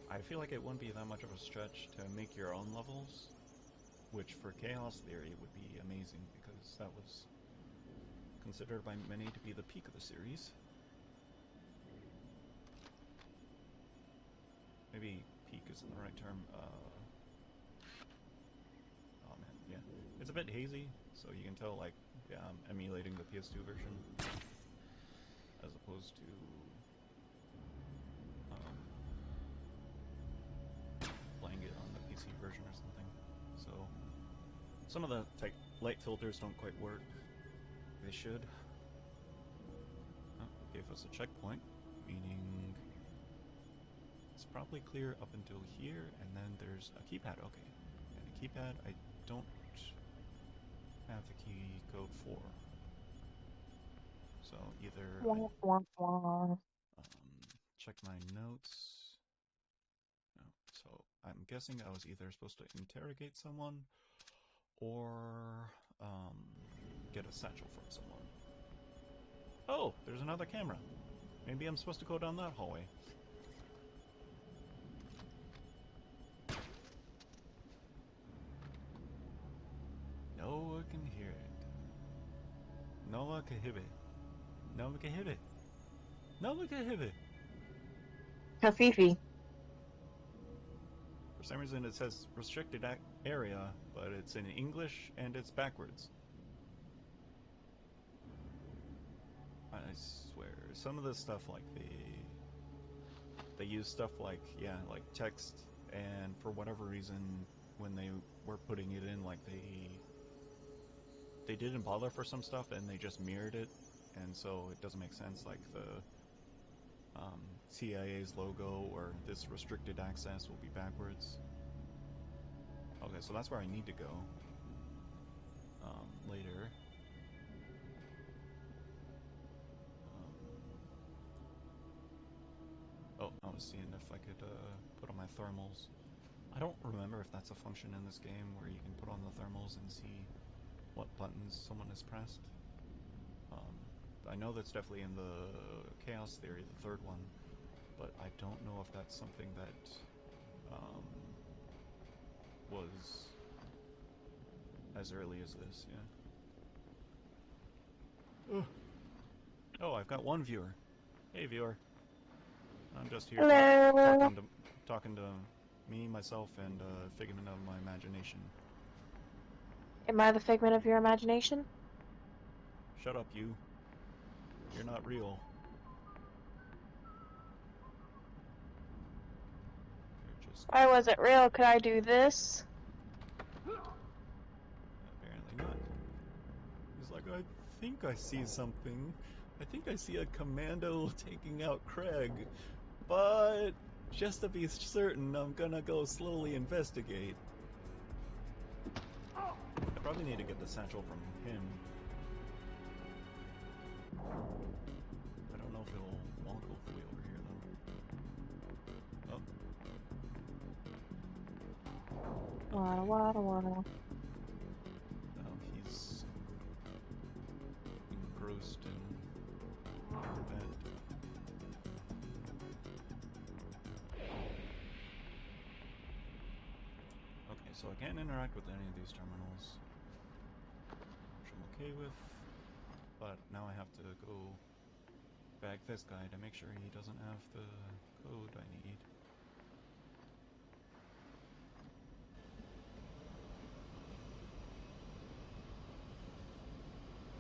I feel like it wouldn't be that much of a stretch to make your own levels, which for Chaos Theory would be amazing, because that was considered by many to be the peak of the series. Maybe peak isn't the right term. Oh man, yeah. It's a bit hazy, so you can tell, like, yeah, I'm emulating the PS2 version, as opposed to playing it on the PC version or something. So, some of the light filters don't quite work. They should. Oh, it gave us a checkpoint, meaning it's probably clear up until here, and then there's a keypad. Okay. And a keypad, I don't have the key code for. So either check my notes. No. So I'm guessing I was either supposed to interrogate someone or get a satchel from someone. Oh, there's another camera. Maybe I'm supposed to go down that hallway. No one can hear it. No one can hear it. No one can hear it. No one can hear it. Hafifi. For some reason it says restricted area, but it's in English and it's backwards. I swear, some of the stuff like they use stuff like like text, and for whatever reason when they were putting it in, like they didn't bother for some stuff and they just mirrored it, and so it doesn't make sense. Like the CIA's logo or this restricted access will be backwards. Okay, so that's where I need to go later. Oh, I was seeing if I could put on my thermals. I don't remember if that's a function in this game where you can put on the thermals and see what buttons someone has pressed. I know that's definitely in the Chaos Theory, the third one, but I don't know if that's something that was as early as this, yeah. Oh, I've got one viewer. Hey, viewer. I'm just here talking to me, myself, and a figment of my imagination. Am I the figment of your imagination? Shut up, you. You're not real. You're just... Why was it real? Could I do this? Apparently not. He's like, I think I see something. I think I see a commando taking out Craig. But just to be certain, I'm gonna go slowly investigate. I probably need to get the satchel from him. I don't know if he'll walk all the way over here, though. Oh. Wada. Oh, he's engrossed in that. Okay, so I can't interact with any of these terminals, which I'm okay with, but now I have to go bag this guy to make sure he doesn't have the code I need.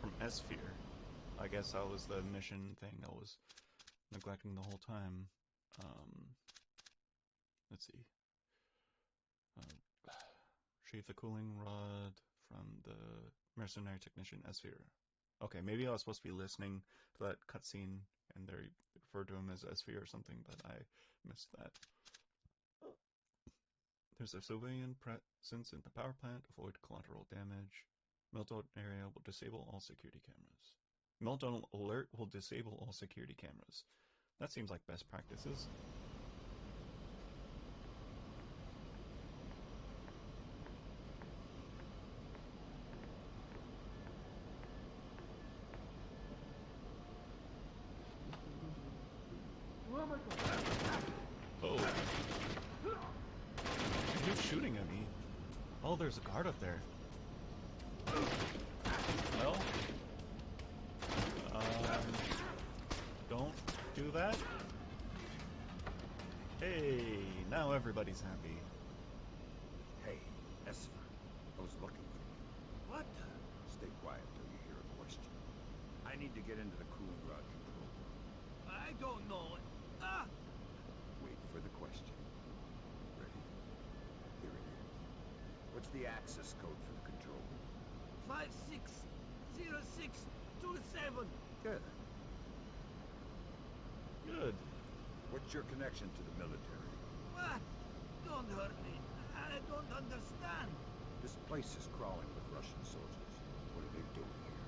From S-Sphere. I guess that was the mission thing I was neglecting the whole time. Let's see. Retrieve the cooling rod from the mercenary technician S-Sphere. Okay, maybe I was supposed to be listening to that cutscene and they referred to him as S-Sphere or something, but I missed that. There's a civilian presence in the power plant. Avoid collateral damage. Meltdown area will disable all security cameras. Meltdown alert will disable all security cameras. That seems like best practices. Oh. Who's shooting at me? Oh, there's a guard up there. Well, don't do that. Hey, now everybody's happy. Hey, Esper, I was looking for you. What? Stay quiet till you hear a question. I need to get into the cooling rod control room. I don't know. Ah! Wait for the question. Ready? Here it is. What's the access code for the control room? 560627. Good. Good. What's your connection to the military? What? Don't hurt me. I don't understand. This place is crawling with Russian soldiers. they doing here?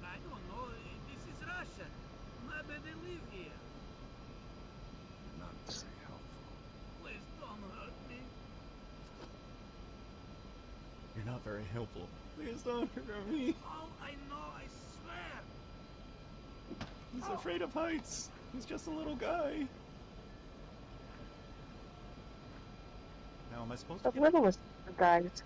I don't know. This is Russia. Maybe they live here. You're not very helpful. Please don't hurt me. You're not very helpful. Please don't hurt me. Oh, I know, I swear. He's afraid of heights. He's just a little guy. Now, am I supposed to The get? littlest guys.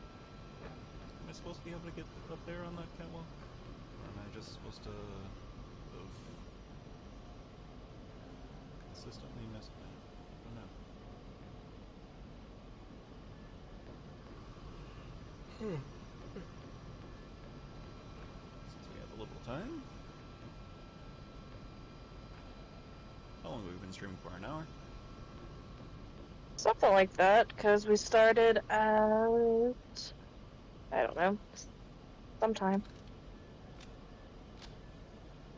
Am I supposed to be able to get up there on that catwalk, or am I just supposed to have consistently missed that? I don't know. Since we have a little time. How long have we been streaming for? An hour? Something like that, because we started at, I don't know, sometime.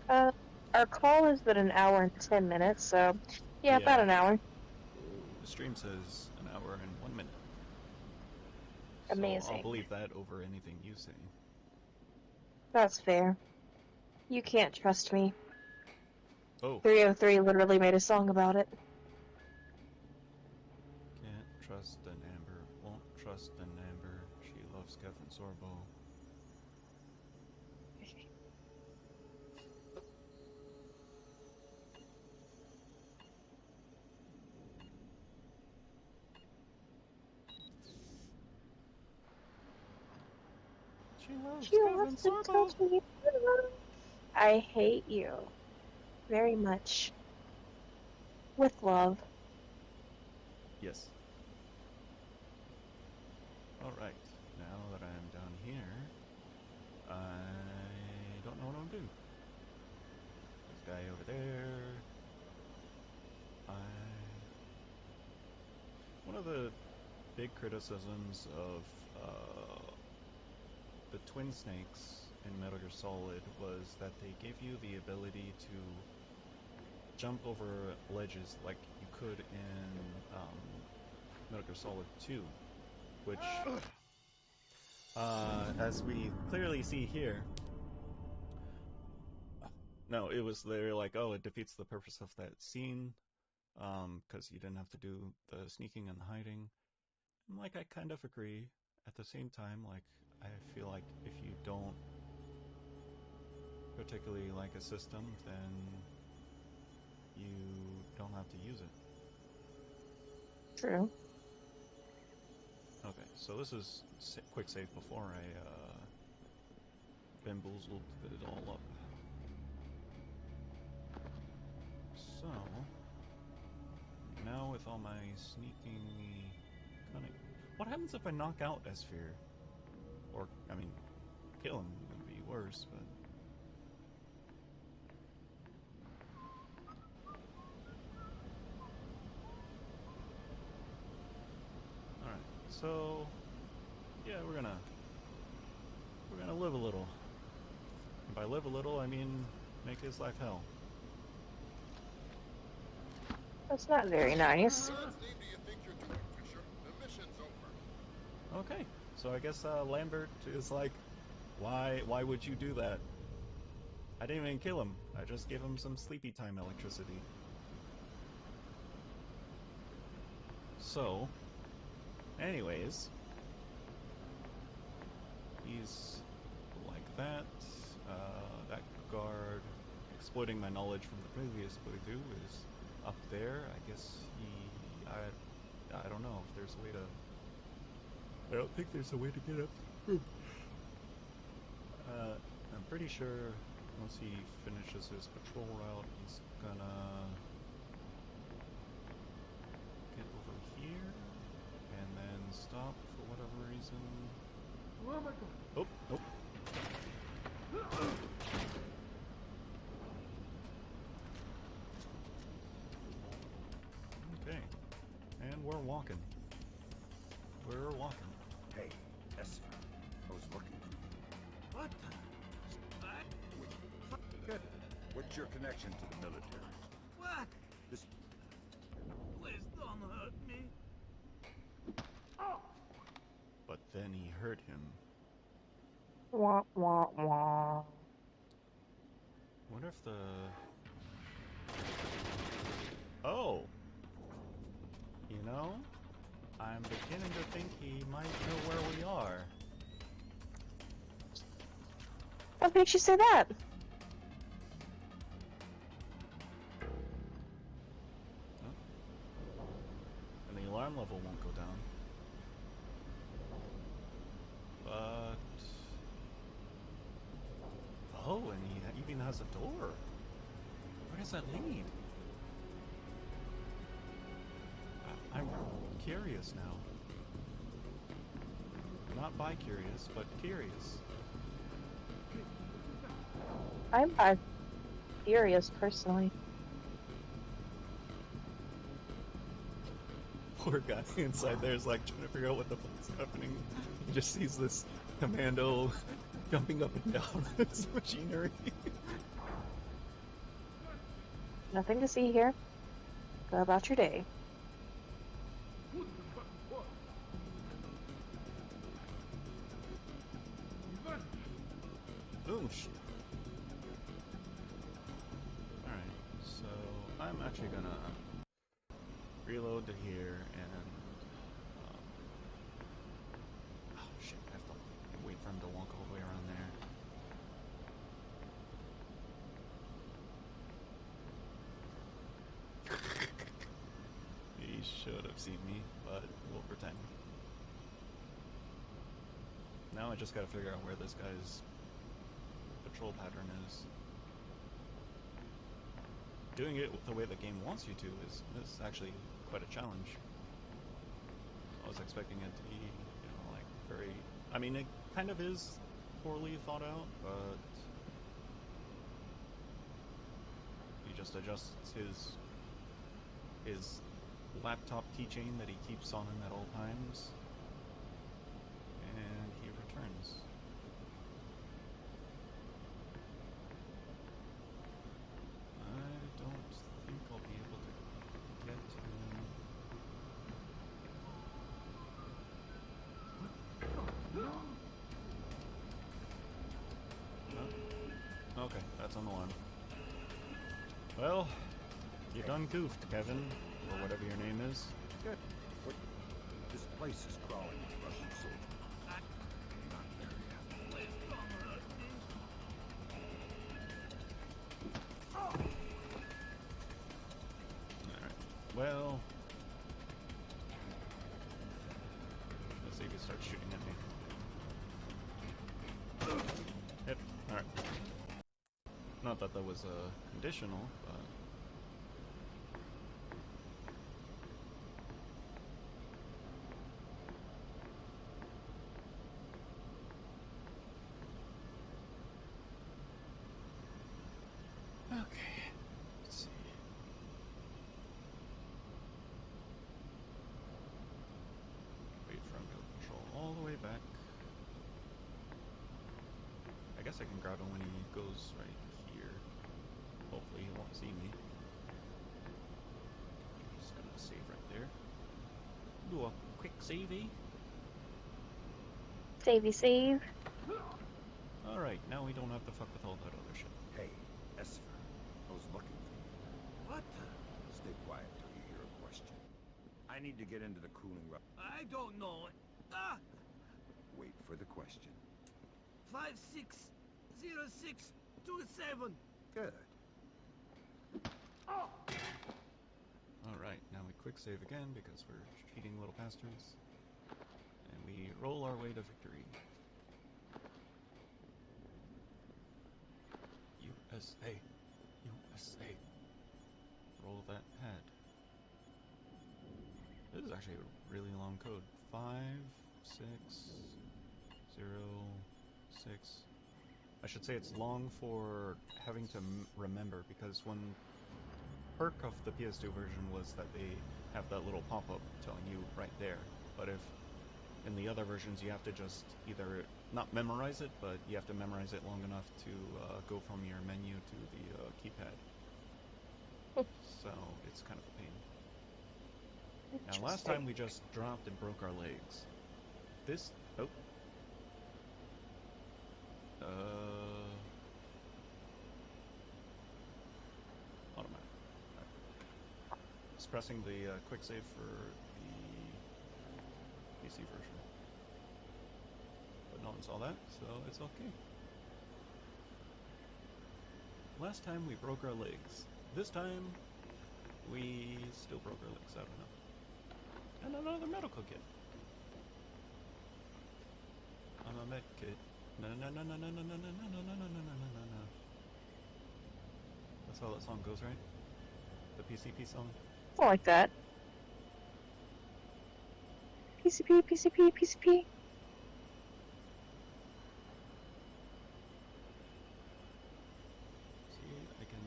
Our call has been an hour and 10 minutes, so yeah, about an hour. The stream says an hour and 1 minute. Amazing. So I'll believe that over anything you say. That's fair. You can't trust me. Oh. 303 literally made a song about it. Can't trust an Amber, won't trust an Amber. She loves Kevin Sorbo. She loves to touch me. I hate you very much. With love. Yes. Alright, now that I'm down here, I don't know what I'm doing. This guy over there. One of the big criticisms of the Twin Snakes in Metal Gear Solid was that they gave you the ability to jump over ledges like you could in Metal Gear Solid 2, which, as we clearly see here, no, it was, they're like, oh, it defeats the purpose of that scene, because you didn't have to do the sneaking and the hiding. And, like, I kind of agree. At the same time, like, I feel like if you don't particularly like a system, then you don't have to use it. True. Okay, so this is quick save before I bamboozled it all up. So, now with all my sneaking cunning, what happens if I knock out S-Sphere? Or, I mean, kill him would be worse, but... Alright, so... yeah, we're gonna live a little. And by live a little, I mean make his life hell. That's not very nice. What name do you think you're doing, Fisher? The mission's over. Okay, so I guess Lambert is like, why would you do that? I didn't even kill him. I just gave him some sleepy time electricity. So, anyways, he's like that. That guard, exploiting my knowledge from the previous playthrough, is up there. I guess I don't know if there's a way to... I don't think there's a way to get up. I'm pretty sure once he finishes his patrol route, he's gonna get over here and then stop for whatever reason. Oh my god. Oh, nope. Okay, and we're walking. We're walking. Hey, yes, I was looking. What the? Back? Good. What's your connection to the military? What? This... Please don't hurt me. But then he hurt him. Wah, wah, wah. What if the... Oh! You know? I'm beginning to think he might know where we are. What makes you say that? Oh. And the alarm level won't go down. But... Oh, and he even has a door. Where does that lead? I'm curious now. Not bi-curious, but curious. I'm furious personally. Poor guy inside there is like trying to figure out what the fuck's happening. He just sees this commando jumping up and down his machinery. Nothing to see here. Go about your day. Oosh. Alright, so I'm actually gonna reload to here and... oh shit, I have to wait for him to walk all the way around there. He should have seen me, but we'll pretend. Now I just gotta figure out where this guy's patrol pattern is. Doing it the way the game wants you to is actually quite a challenge. I was expecting it to be, you know, like very... I mean, it kind of is poorly thought out, but... he just adjusts his laptop keychain that he keeps on him at all times, and he returns. I don't think I'll be able to get him. No? Okay, that's on the line. Well, you done goofed, Kevin, or whatever your name is. Good. What? This place is crawling with Russian soldiers. Not very happy. Alright, well... let's see if he starts shooting at me. Yep, alright. Not that that was conditional, but... okay, let's see. Wait for him to patrol all the way back. I guess I can grab him when he goes right here. Hopefully he won't see me. Just gonna save right there. Do a quick savey. Savey save. Alright, now we don't have to fuck with all that other shit. Hey, Esper. I was looking for you. What? Stay quiet till you hear a question. I need to get into the cooling room. I don't know. Ah! Wait for the question. 560627. Good. Alright, now we quick save again because we're cheating little bastards. And we roll our way to victory. USA. USA. Roll that pad. This is actually a really long code. 5606. I should say it's long for having to remember, because one perk of the PS2 version was that they have that little pop-up telling you right there. But if in the other versions you have to just either not memorize it, but you have to memorize it long enough to go from your menu to the keypad. So it's kind of a pain. Now last time we just dropped and broke our legs. This... oh. pressing the quick save for the PC version. But no one saw that, so it's okay. Last time we broke our legs. This time, we still broke our legs. I don't know. And another medical kit. I'm a med kit. No, no, no, no, no, no, no, no, no, no, no, no, no, no, no. That's how that song goes, right? The PCP song? Something like that. PCP, PCP, PCP. See, I can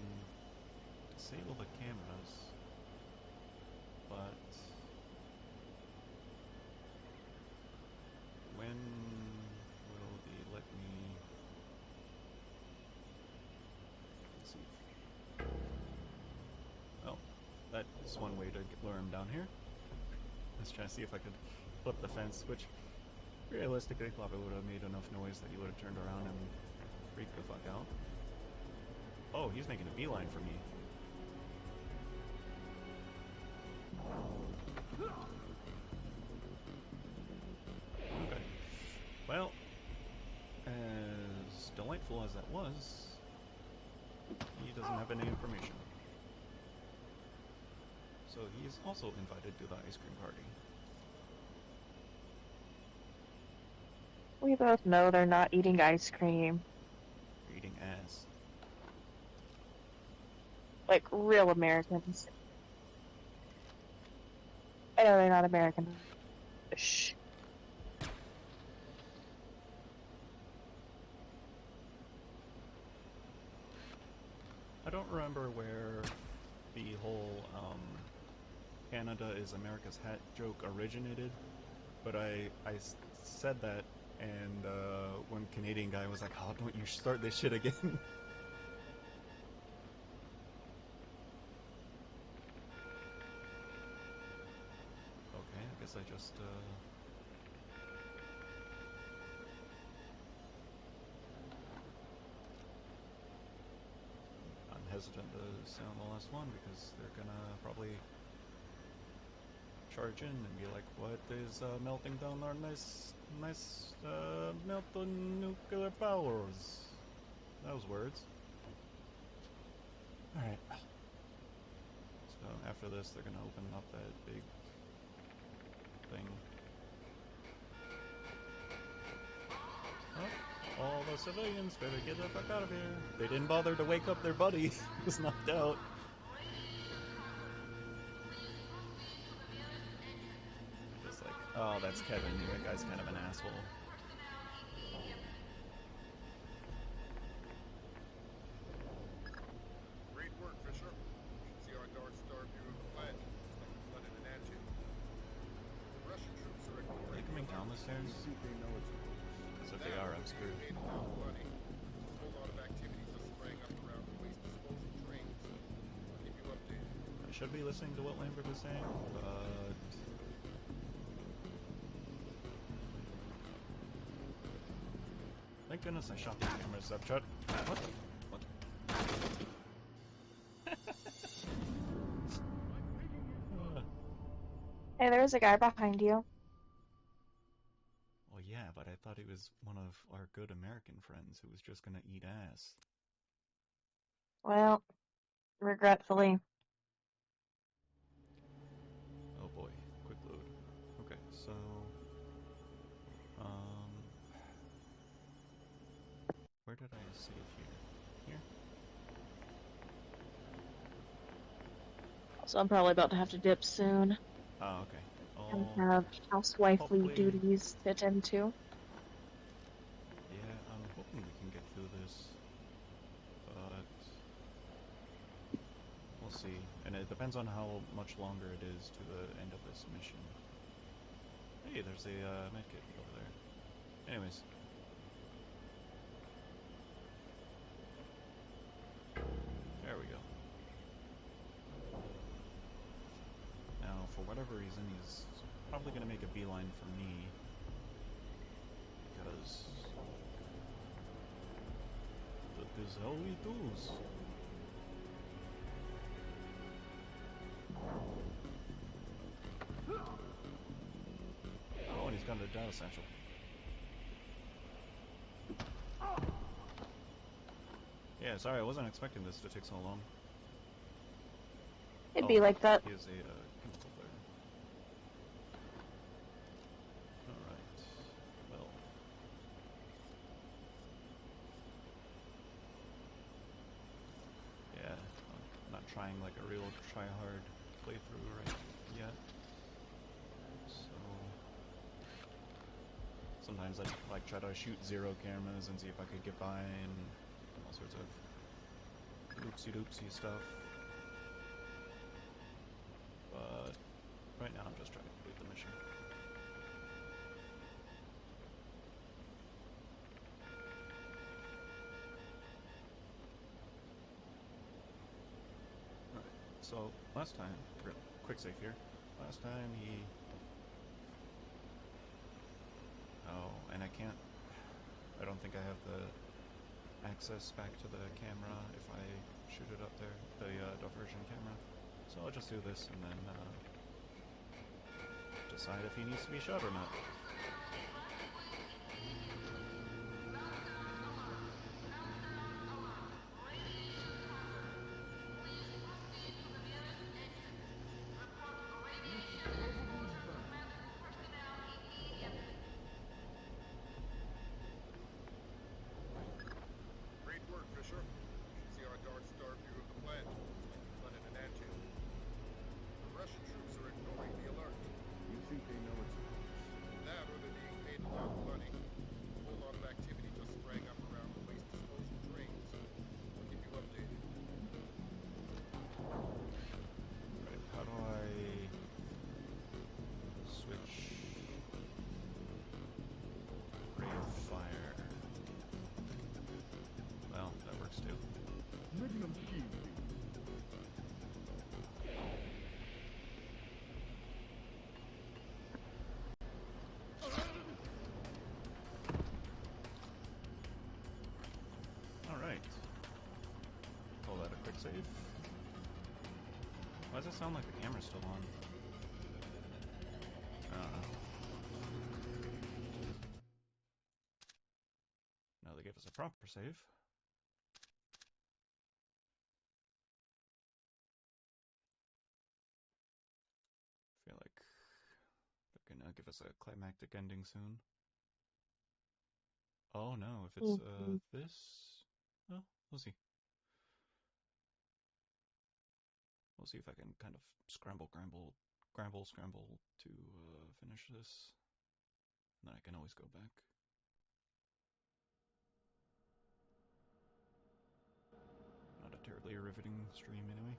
disable the cameras, but when will they let me see? Oh, that's one way to lure him down here. Let's try to see if I could flip the fence, which realistically probably would have made enough noise that he would have turned around and freaked the fuck out. Oh, he's making a beeline for me. Okay. Well, as delightful as that was, he doesn't have any information. So he is also invited to the ice cream party. We both know they're not eating ice cream. They're eating ass. Like real Americans. I know they're not American. Shh. I don't remember where the whole Canada is America's hat joke originated, but I said that, and one Canadian guy was like, "Oh, don't you start this shit again." Okay, I guess I just I'm hesitant to sound the last one because they're gonna probably charge in and be like, "What is melting down our nice melting nuclear powers?" Those words. Alright. So after this, they're gonna open up that big thing. Oh, all the civilians better get the fuck out of here. They didn't bother to wake up their buddy who was knocked out. Just like, oh, that's Kevin. That guy's kind of an asshole. Great work, Fisher. You should see our Dark Star view of the plant. It's like a flood in an anthill. The Russian troops are Are they ignoring coming the down the alarms. stairs? You think they know it's a hoax? Because if That they are, would I'm be screwed. made a lot of money. A whole lot of activities are spraying up around the waste disposal trains. I'll keep you updated. I should be listening to what Lambert is saying, but thank goodness I shot the cameras up. Shut. What the? What? Hey, there's a guy behind you. Well, yeah, but I thought he was one of our good American friends who was just gonna eat ass. Well, regretfully. Oh boy, quick load. Okay, so where did I save here? Here? So I'm probably about to have to dip soon Oh, okay. and Oh, have housewifely hopefully, duties to attend to. yeah, I'm hoping we can get through this, but we'll see. And it depends on how much longer it is to the end of this mission. Hey, there's a medkit over there. Anyways. There we go. Now, for whatever reason, he's probably going to make a beeline for me. Because that is how he does. essential. Yeah, sorry, I wasn't expecting this to take so long. It'd be like that. He is a chemical flare. Alright. Well. Yeah, I'm not trying like a real try-hard playthrough right yet. So sometimes I'd like try to shoot 0 cameras and see if I could get by and all sorts of loopsy-doopsy stuff. But right now I'm just trying to complete the mission. Alright, so last time, quick save here. Last time he... Oh, and I can't... I don't think I have the access back to the camera if I shoot it up there, the diversion camera. So I'll just do this and then decide if he needs to be shot or not. Great work, Fisher. You should see our Dark Star view of the plant. It's like you've run in an anthill. The Russian troops are ignoring the alert. You think they know it's us? That or they're being paid a lot of money. A whole lot of activity just sprang up around the waste disposal drains. I'll keep you updated. Right, how do I switch rate of fire? Well, that works too. Alright. Call that a quick save. Why does it sound like the camera's still on? Now they give us a proper save. Feel like they're gonna give us a climactic ending soon. Oh no, if it's this... Well, we'll see. We'll see if I can kind of scramble to finish this. And then I can always go back. Not a terribly riveting stream anyway.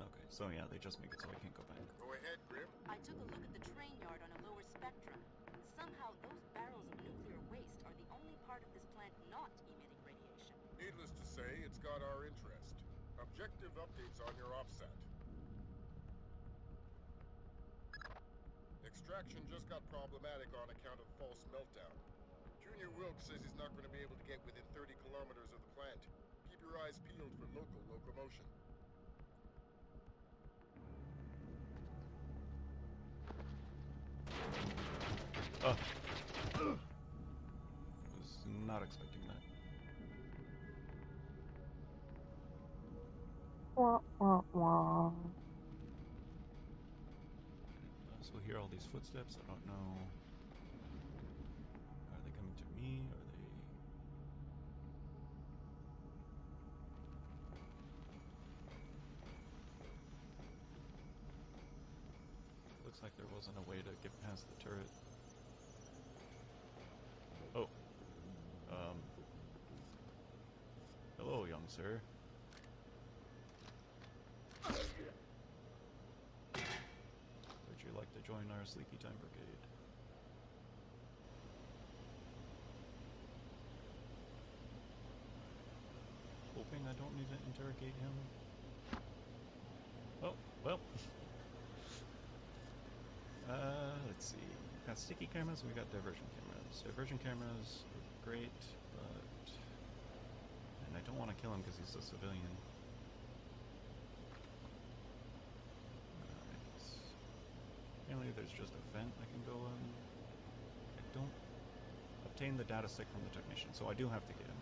Okay, so yeah, they just make it so I can't go back. Go ahead, Grim. I took a look at the train yard on a lower spectrum. Somehow those barrels of nuclear waste are the only part of this plant not emitting radiation. Needless to say, it's got our interest. Objective updates on your offset. Extraction just got problematic on account of false meltdown. Junior Wilkes says he's not going to be able to get within 30 kilometers of the plant. Keep your eyes peeled for local locomotion. Oh. Was not expecting that. Wah, wah, wah. So hear all these footsteps. I don't know. Are they coming to me? Are they... Looks like there wasn't a way to get past the turret. Oh. Hello, young sir. Would you like to join our Sleepy Time Brigade? Hoping I don't need to interrogate him. Oh, well. Let's see. We got sticky cameras and we got diversion cameras. Diversion cameras are great, but... And I don't want to kill him because he's a civilian. Alright. apparently there's just a vent I can go in. I don't obtain the data stick from the technician, so I do have to get him.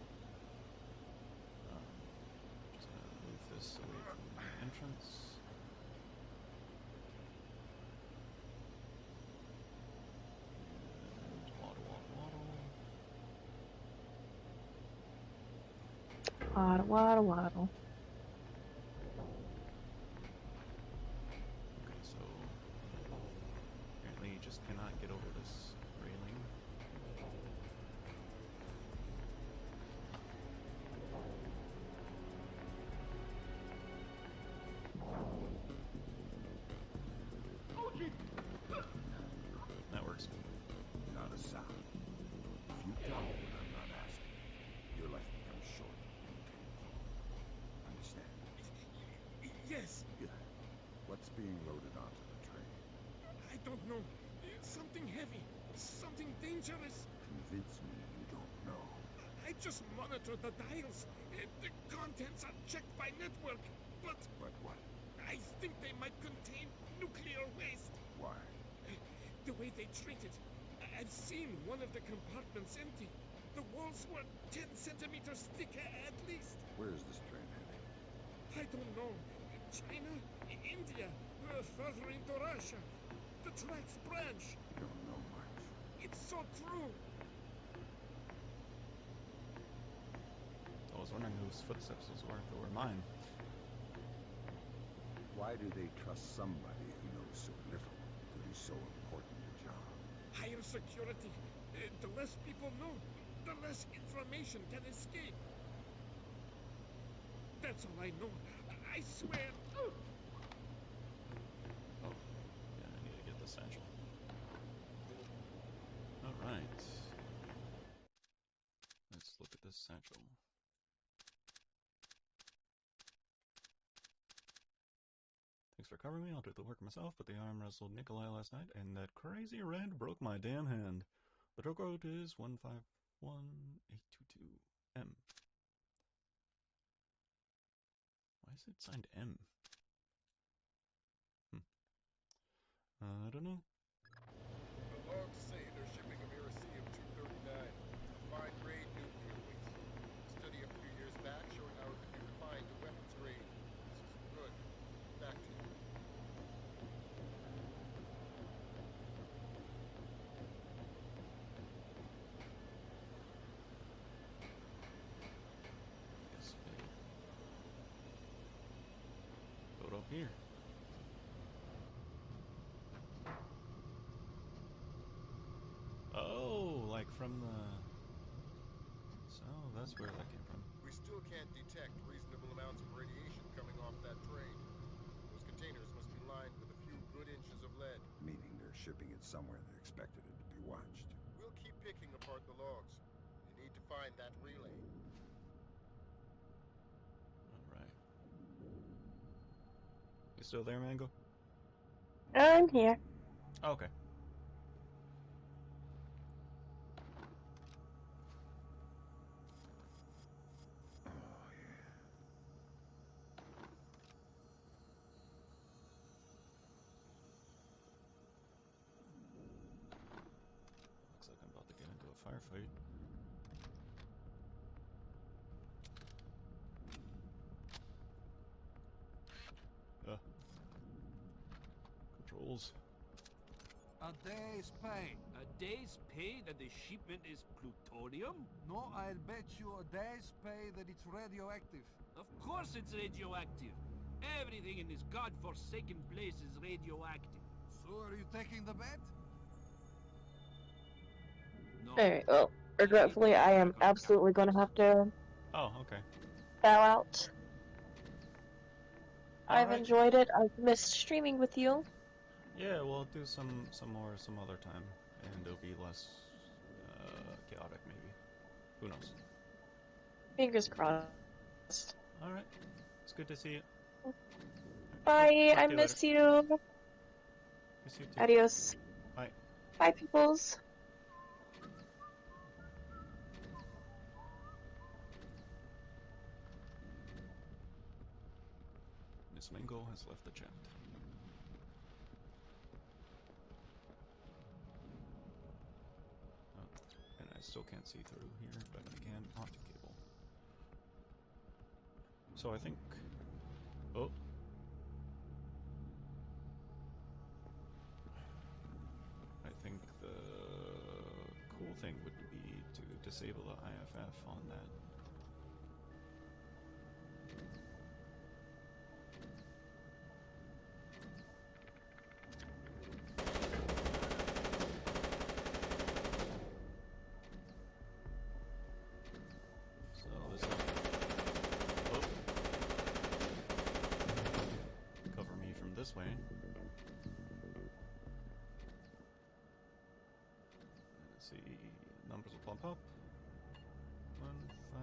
Just gonna move this away from the entrance. And waddle, waddle, waddle. Waddle, waddle, waddle. Okay, so apparently you just cannot get over this railing. That works. Not a sound. If you tell me when I'm not asking, your life becomes short and painful. Understand? Yes. Good. What's being loaded onto the train? I don't know. Something heavy. Something dangerous. Convince me you don't know. I just monitor the dials. The contents are checked by network. But what? I think they might contain nuclear waste. Why? The way they treat it. I've seen one of the compartments empty. The walls were 10 centimeters thick at least. Where is this train heading? I don't know. China? India? Further into Russia? The tracks branch. Don't know much. It's so true. I was wondering whose footsteps those were, if it were mine. Why do they trust somebody who knows so little to do so important a job? Higher security. The less people know, the less information can escape. That's all I know. I swear. Oh, yeah, I need to get the satchel. Alright. Let's look at this satchel. Thanks for covering me. I'll do the work myself, but the arm wrestled Nikolai last night, and that crazy red broke my damn hand. The drug code is 151822M. Why is it signed M? I don't know. The logs say they're shipping a Miracesium-239, fine grade nuclear waste. Study a few years back showing how it could be refined to weapons grade. Good. Back to you. Guess load up here. Oh, like from the... So that's where that came from. We still can't detect reasonable amounts of radiation coming off that train. Those containers must be lined with a few good inches of lead. Meaning they're shipping it somewhere they expected it to be watched. We'll keep picking apart the logs. You need to find that relay. Alright. You still there, Mango? I'm here. Okay. Looks like I'm about to get into a firefight. Controls. A day's pay. A day's pay that the shipment is plutonium? No, I'll bet you a day's pay that it's radioactive. Of course it's radioactive. Everything in this godforsaken place is radioactive. So are you taking the bet? No. Alright, well, regretfully, I am absolutely gonna have to Oh, okay. bow out. I've Alright. enjoyed it. I've missed streaming with you. Yeah, we'll do some more some other time, and it'll be less chaotic, maybe. Who knows? Fingers crossed. Alright. It's good to see you. Bye, I Talk to you later. miss you. Miss you too. Adios. Bye. Bye, peoples. Miss Mango has left the chat. still can't see through here, but I can optic cable. So I think... Oh! I think the cool thing would be to disable the IFF on that. This way. Let's see, numbers will pop up. 1, 5,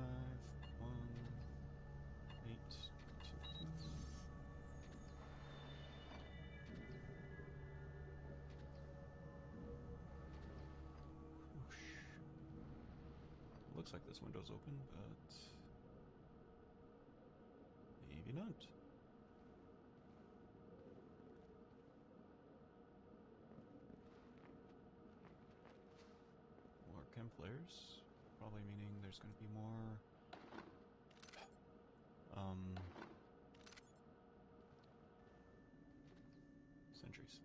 1, 8, 2, 2. Whoosh. Looks like this window's open, but maybe not. Chem flares, probably meaning there's going to be more sentries.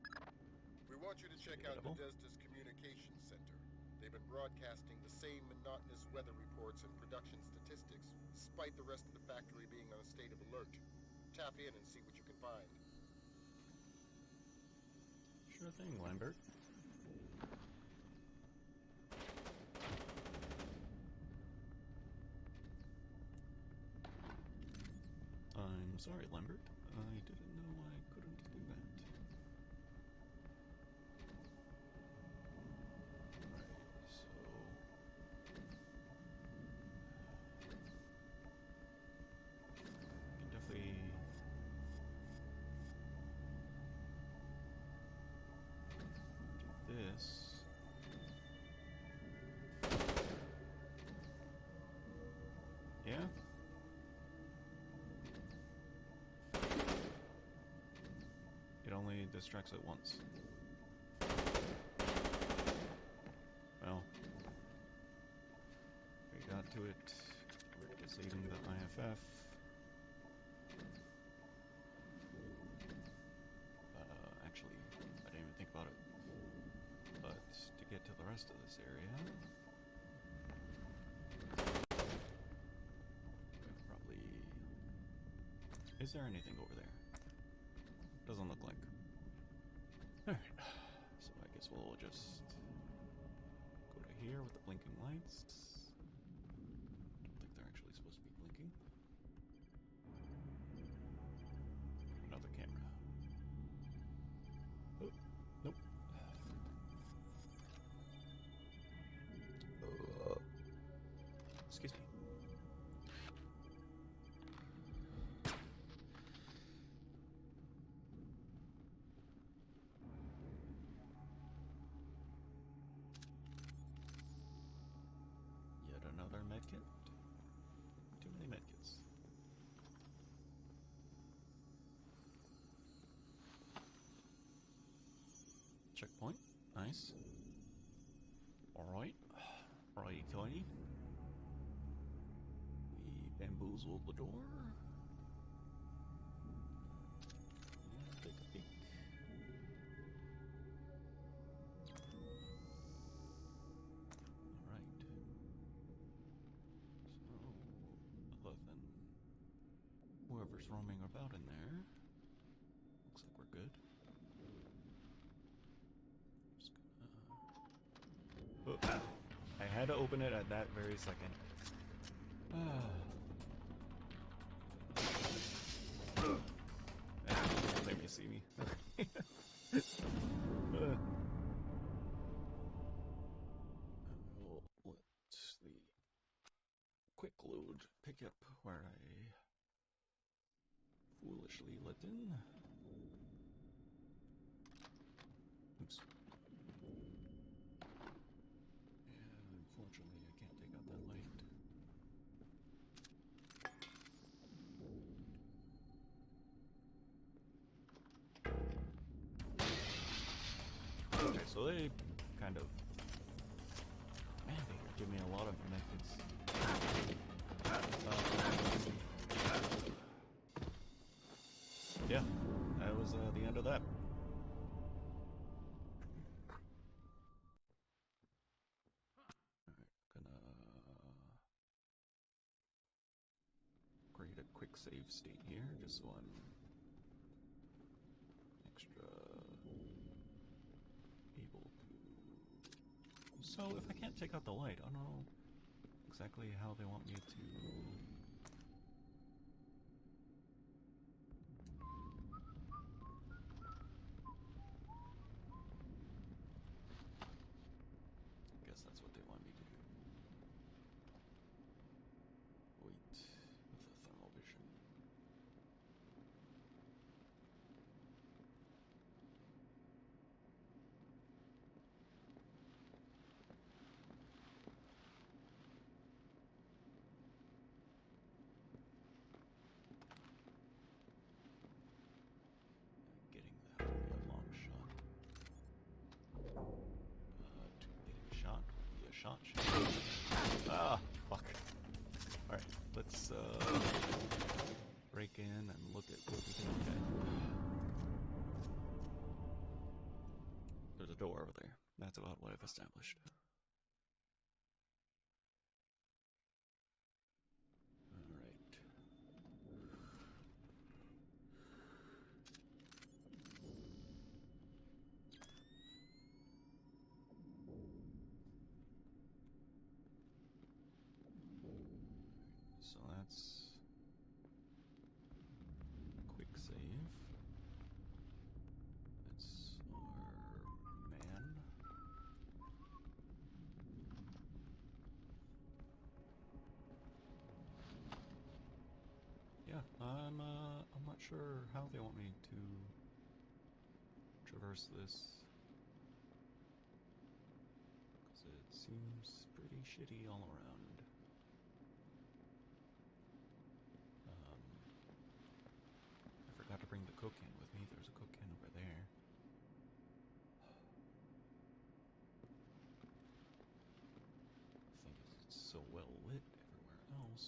We want you to check out Bethesda's communications center. They've been broadcasting the same monotonous weather reports and production statistics, despite the rest of the factory being on a state of alert. Tap in and see what you can find. Sure thing, Lambert. I'm sorry, Lambert. I didn't know I couldn't do that. Alright, so... I can definitely... do this. Yeah? It only distracts it once. Well, we got to it. We're disabling the IFF. Actually, I didn't even think about it. But to get to the rest of this area, probably... Is there anything over there? Doesn't look like. Alright, so I guess we'll just go to here with the blinking lights. Don't think they're actually supposed to be blinking. Another camera. Oh, nope. Excuse me. Yet another medkit. Too many medkits. Checkpoint. Nice. Alright. Righty tighty. We bamboozled the door. And take a peek. Alright. So, other than whoever's roaming about in there, looks like we're good. Just gonna... Oh, I had to open it at that very second. Don't let me see me. We'll let the quick load pick up where I foolishly let in. Oops. And unfortunately, I can't take out that light. Okay, so they kind of... Man, they are give me a lot of methods. Yeah, that was the end of that. Create a quick save state here, just so I'm extra able to. So if I can't take out the light, I don't know exactly how they want me to. I guess that's what they want me to do. Wait, with the thermal vision. Getting that would be a long shot. Getting shot would be a shot. Ah, fuck. Alright, let's break in and look at what we can look at. There's a door over there. That's about what I've established. Alright. So that's quick save. That's our man. Yeah, I'm not sure how they want me to traverse this, because it seems pretty shitty all around. I forgot to bring the coke can with me. There's a coke can over there. The thing is, it's so well lit everywhere else.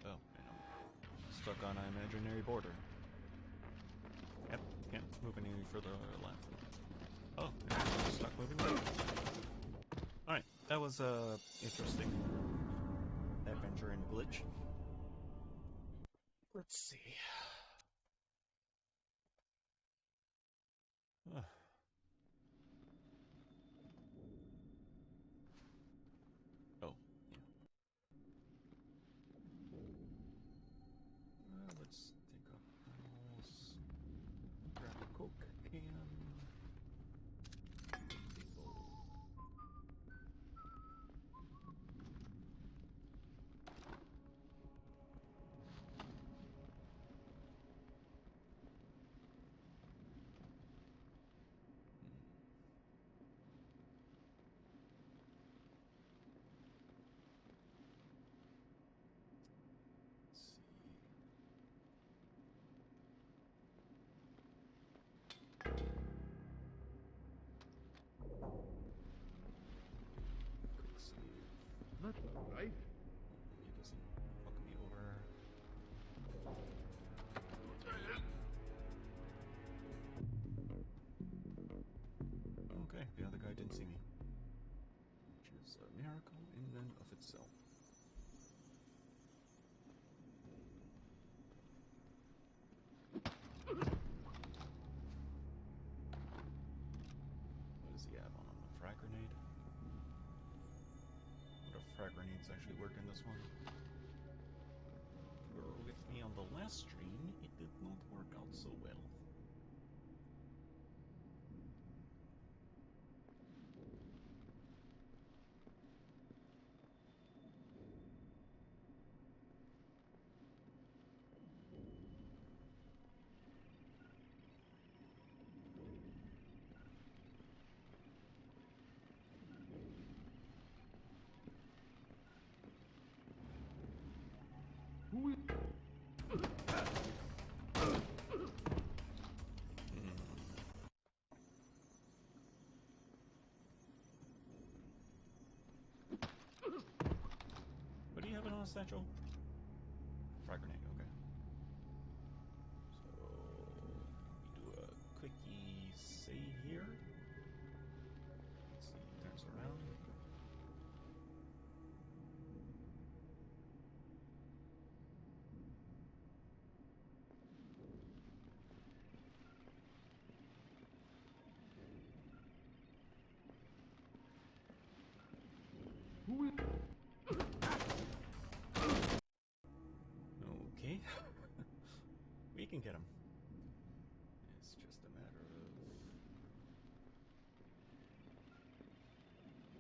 Oh, and I'm stuck on an imaginary border. Yep, can't move any further left. Oh, I'm stuck moving left. Alright, that was a interesting adventure and glitch. Let's see. Oh, yeah. Let's take off panels. Grab a Coke can. Table. That's not right. Hopefully it doesn't fuck me over. Okay, the other guy didn't see me. Which is a miracle in and of itself. What does he have on him? A frag grenade? What if frag grenades actually work in this one? If you were with me on the last stream, it did not work out so well. What do you have on a satchel? Frag grenade, okay. So, we do a quickie save here. Let's see, turns around. Okay. We can get him. It's just a matter of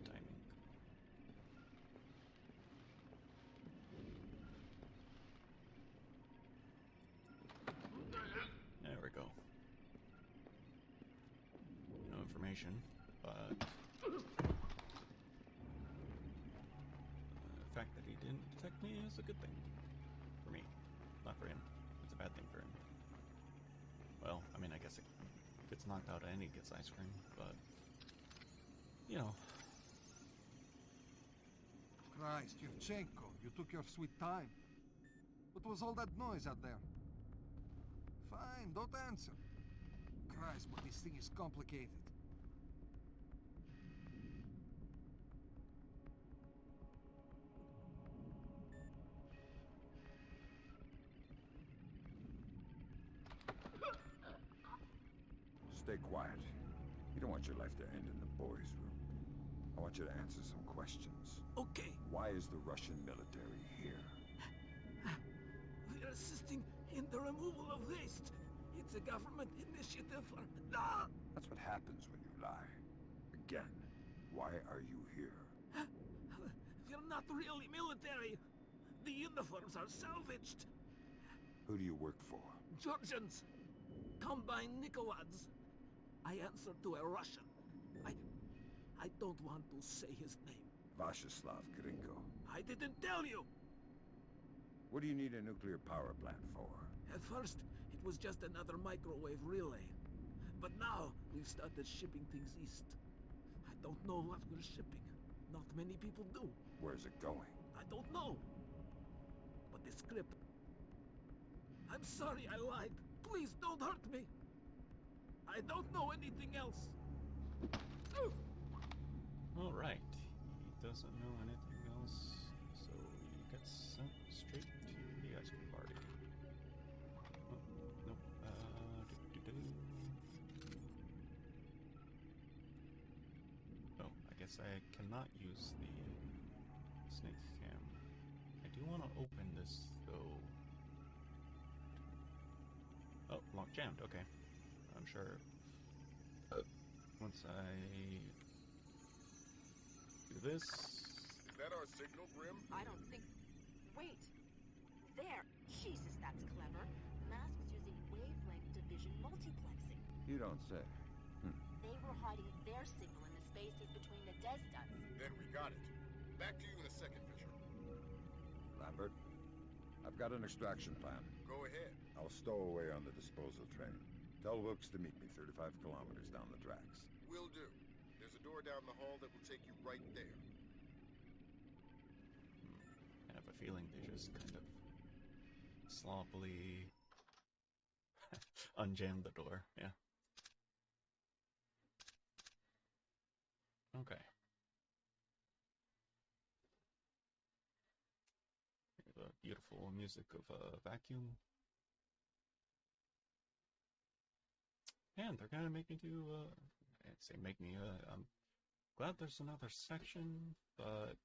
timing. There we go. No information, but the fact that he didn't detect me is a good thing. For me. Not for him. It's a bad thing for him. Well, I mean, I guess it gets knocked out and he gets ice cream, but, you know. Christ, Yevchenko, you took your sweet time. What was all that noise out there? Fine, don't answer. Christ, but this thing is complicated. Stay quiet. You don't want your life to end in the boys' room. I want you to answer some questions. Okay. Why is the Russian military here? We're assisting in the removal of waste. It's a government initiative. That's what happens when you lie. Again, why are you here? We're not really military. The uniforms are salvaged. Who do you work for? Georgians. Combine Nikolads. I answer to a Russian. I don't want to say his name. Vashislav Grinko. I didn't tell you. What do you need a nuclear power plant for? At first, it was just another microwave relay. But now, we've started shipping things east. I don't know what we're shipping. Not many people do. Where's it going? I don't know. But the script... I'm sorry I lied. Please don't hurt me. I don't know anything else. Alright. He doesn't know anything else, so he gets sent straight to the ice cream party. Oh, nope. Oh, I guess I cannot use the snake cam. I do want to open this, though. Oh, lock jammed, okay. I'm sure once I do this... Is that our signal, Grim? I don't think... Wait. There. Jesus, that's clever. Mass was using wavelength division multiplexing. You don't say. They were hiding their signal in the spaces between the Desduts. Then we got it. Back to you in a second, Fisher. Lambert, I've got an extraction plan. Go ahead. I'll stow away on the disposal train. Tell Wilkes to meet me 35 kilometers down the tracks. Will do. There's a door down the hall that will take you right there. I have a feeling they just kind of sloppily unjammed the door, yeah. Okay. The beautiful music of a vacuum. And they're gonna make me do, I'd say make me, I'm glad there's another section, but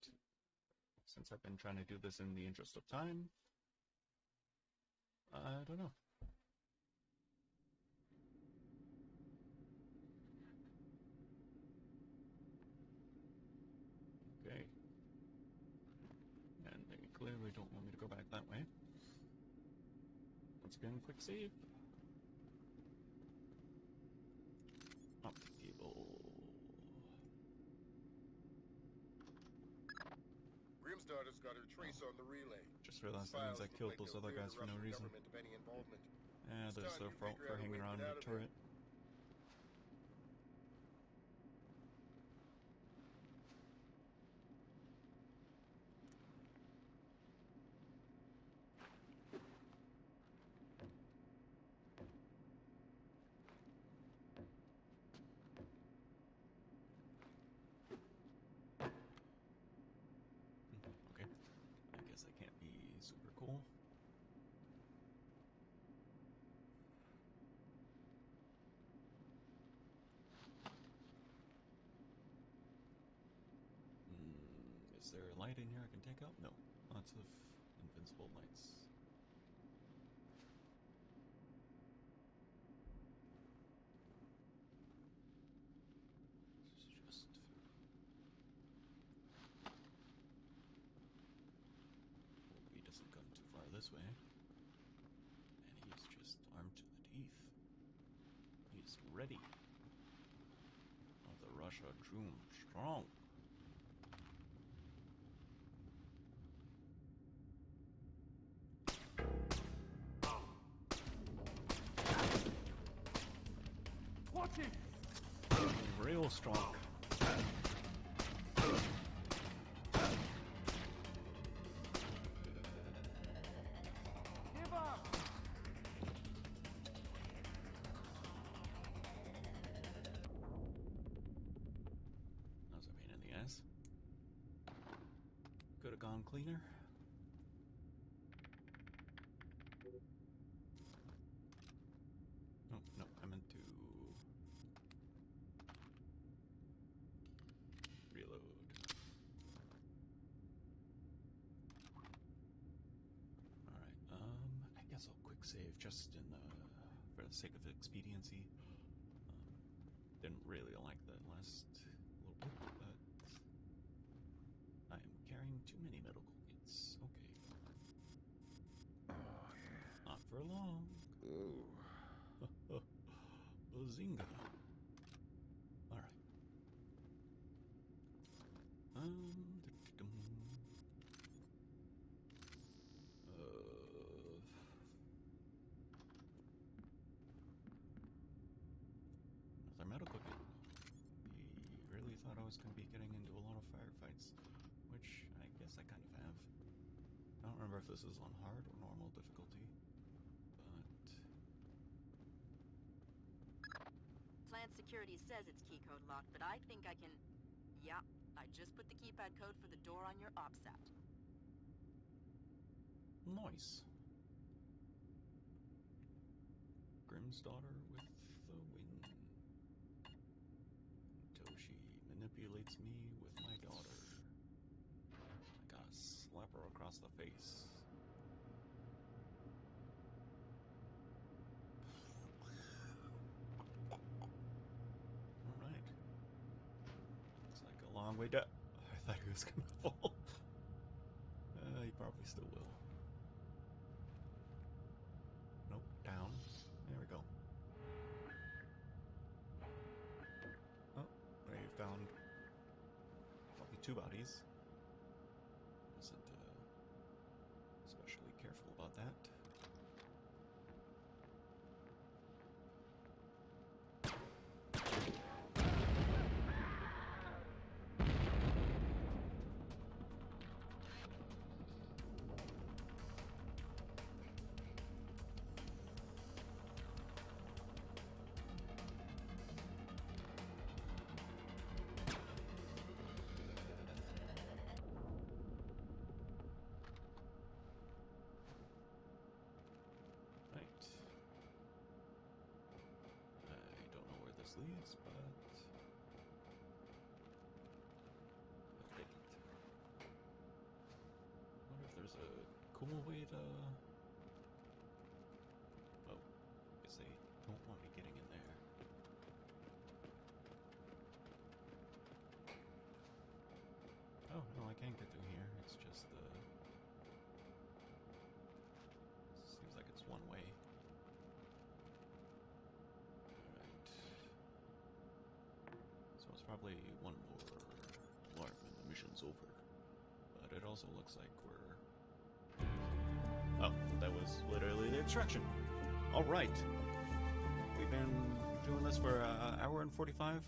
since I've been trying to do this in the interest of time, I don't know. Okay. And they clearly don't want me to go back that way. Once again, quick save. Optic cable. Grimstarter's got her trace on the relay. just realized that means I killed those other guys for no reason. Yeah, there's their fault for hanging around the turret. Okay, I guess I can't be super cool. Is there a light in here I can take out? No. Lots of invincible lights. This is just... Hope he doesn't come too far this way. And he's just armed to the teeth. He's ready. Oh, the Russia Doom strong. Watch it! Real strong. Give up! That was a pain in the ass. Could have gone cleaner. Oh, no, I meant to reload. Alright, I guess I'll quick save just in for the sake of expediency. Didn't really like that last little bit, but I am carrying too many medical kits. Okay. Not for long. Ooh. Bazinga. Alright. Another medical kit. He really thought I was going to be getting into a lot of firefights, which I guess I kind of have. I don't remember if this is on hard or normal difficulty, but... Plant security says it's keycode locked, but I think I can... Yeah, I just put the keypad code for the door on your OPSAT. Nice. Grimm's daughter with the wind. Until she manipulates me with my daughter. I gotta slap her across the face. Alright. Looks like a long way down. I thought he was gonna fall. He probably still will. Nope, down. There we go. Oh, they found probably 2 bodies. Wasn't especially careful about that. Leads, but I'll take it. Wonder if there's a cool way to... Oh, I guess they don't want me getting in there. Oh, no, I can get through here. It's just, seems like it's one way. So it's probably one more alarm and the mission's over. But it also looks like we're Extraction. All right. We've been doing this for an hour and 45.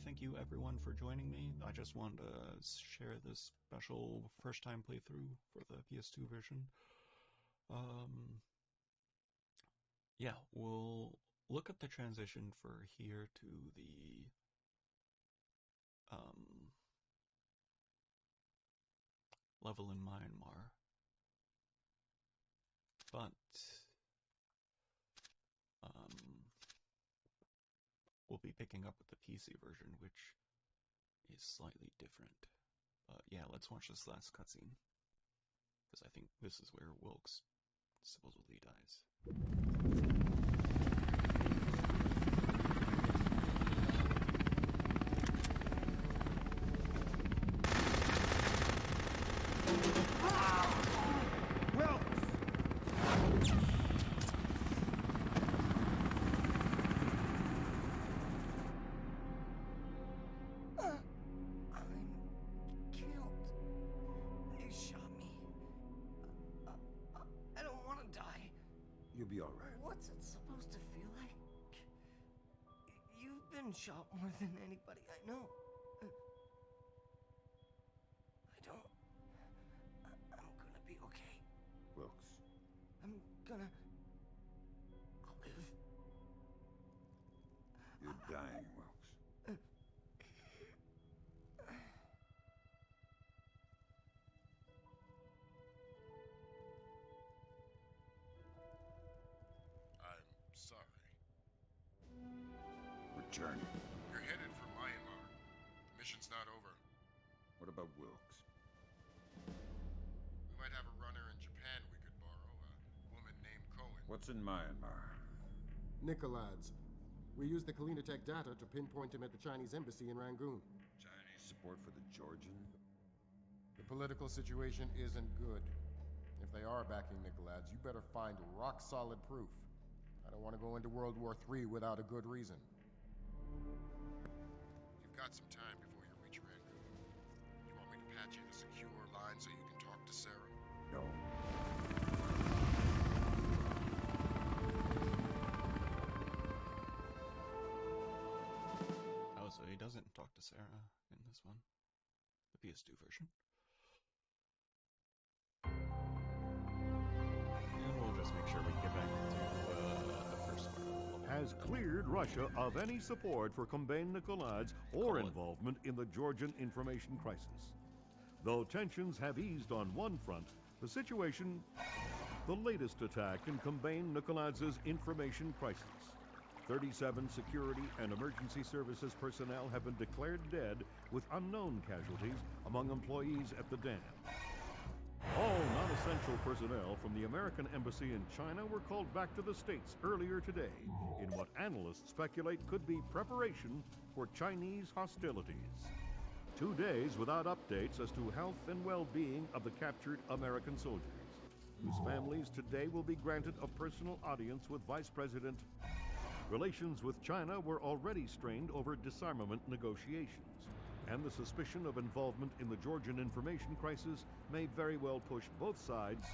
Thank you everyone for joining me. I just wanted to share this special first time playthrough for the PS2 version. Yeah, we'll look at the transition for here to the level in Myanmar. But we'll be picking up with the PC version, which is slightly different. But yeah, let's watch this last cutscene, because I think this is where Wilkes supposedly dies. You'll be all right. What's it supposed to feel like? You've been shot more than anybody I know. I'm gonna be okay. Wilkes. I'll live. You're dying, Wilkes. Sorry. Return. You're headed for Myanmar. The mission's not over. What about Wilkes? We might have a runner in Japan we could borrow, a woman named Cohen. What's in Myanmar? Nicolads. We used the Kalinatech data to pinpoint him at the Chinese embassy in Rangoon. Chinese support for the Georgian? The political situation isn't good. If they are backing Nicolads, you better find rock-solid proof. I don't want to go into World War III without a good reason. You've got some time before you reach Rangoon. You want me to patch in a secure line so you can talk to Sarah? No. Oh, so he doesn't talk to Sarah in this one. The PS2 version. And we'll just make sure we get back to the first part. Has cleared Russia of any support for Combine Nicolads or involvement in the Georgian information crisis. Though tensions have eased on one front, the situation, the latest attack in Combine Nicolads' information crisis. 37 security and emergency services personnel have been declared dead, with unknown casualties among employees at the dam. All non-essential personnel from the American embassy in China were called back to the States earlier today in what analysts speculate could be preparation for Chinese hostilities. 2 days without updates as to health and well-being of the captured American soldiers, whose families today will be granted a personal audience with Vice President. Relations with China were already strained over disarmament negotiations, and the suspicion of involvement in the Georgian information crisis may very well push both sides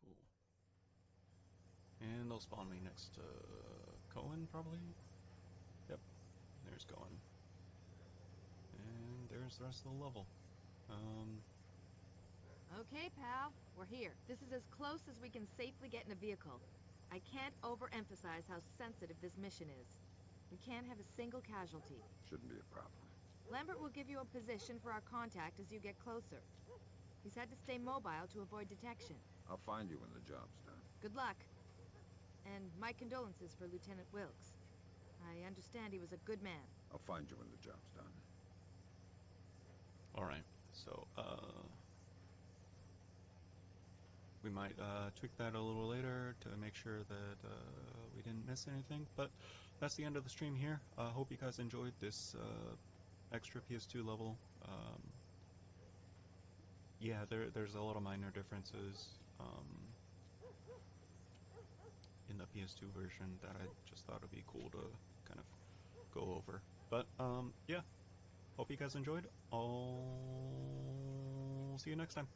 Cool. And they'll spawn me next to Cohen, probably? Yep, there's Cohen. And there's the rest of the level. Okay, pal, we're here. This is as close as we can safely get in a vehicle. I can't overemphasize how sensitive this mission is. We can't have a single casualty. Shouldn't be a problem. Lambert will give you a position for our contact as you get closer. He's had to stay mobile to avoid detection. I'll find you when the job's done. Good luck. And my condolences for Lieutenant Wilkes. I understand he was a good man. I'll find you when the job's done. Alright, so, we might tweak that a little later to make sure that we didn't miss anything, but that's the end of the stream here. I hope you guys enjoyed this extra PS2 level. yeah, there's a lot of minor differences in the PS2 version that I just thought would be cool to kind of go over. But yeah, hope you guys enjoyed. I'll see you next time.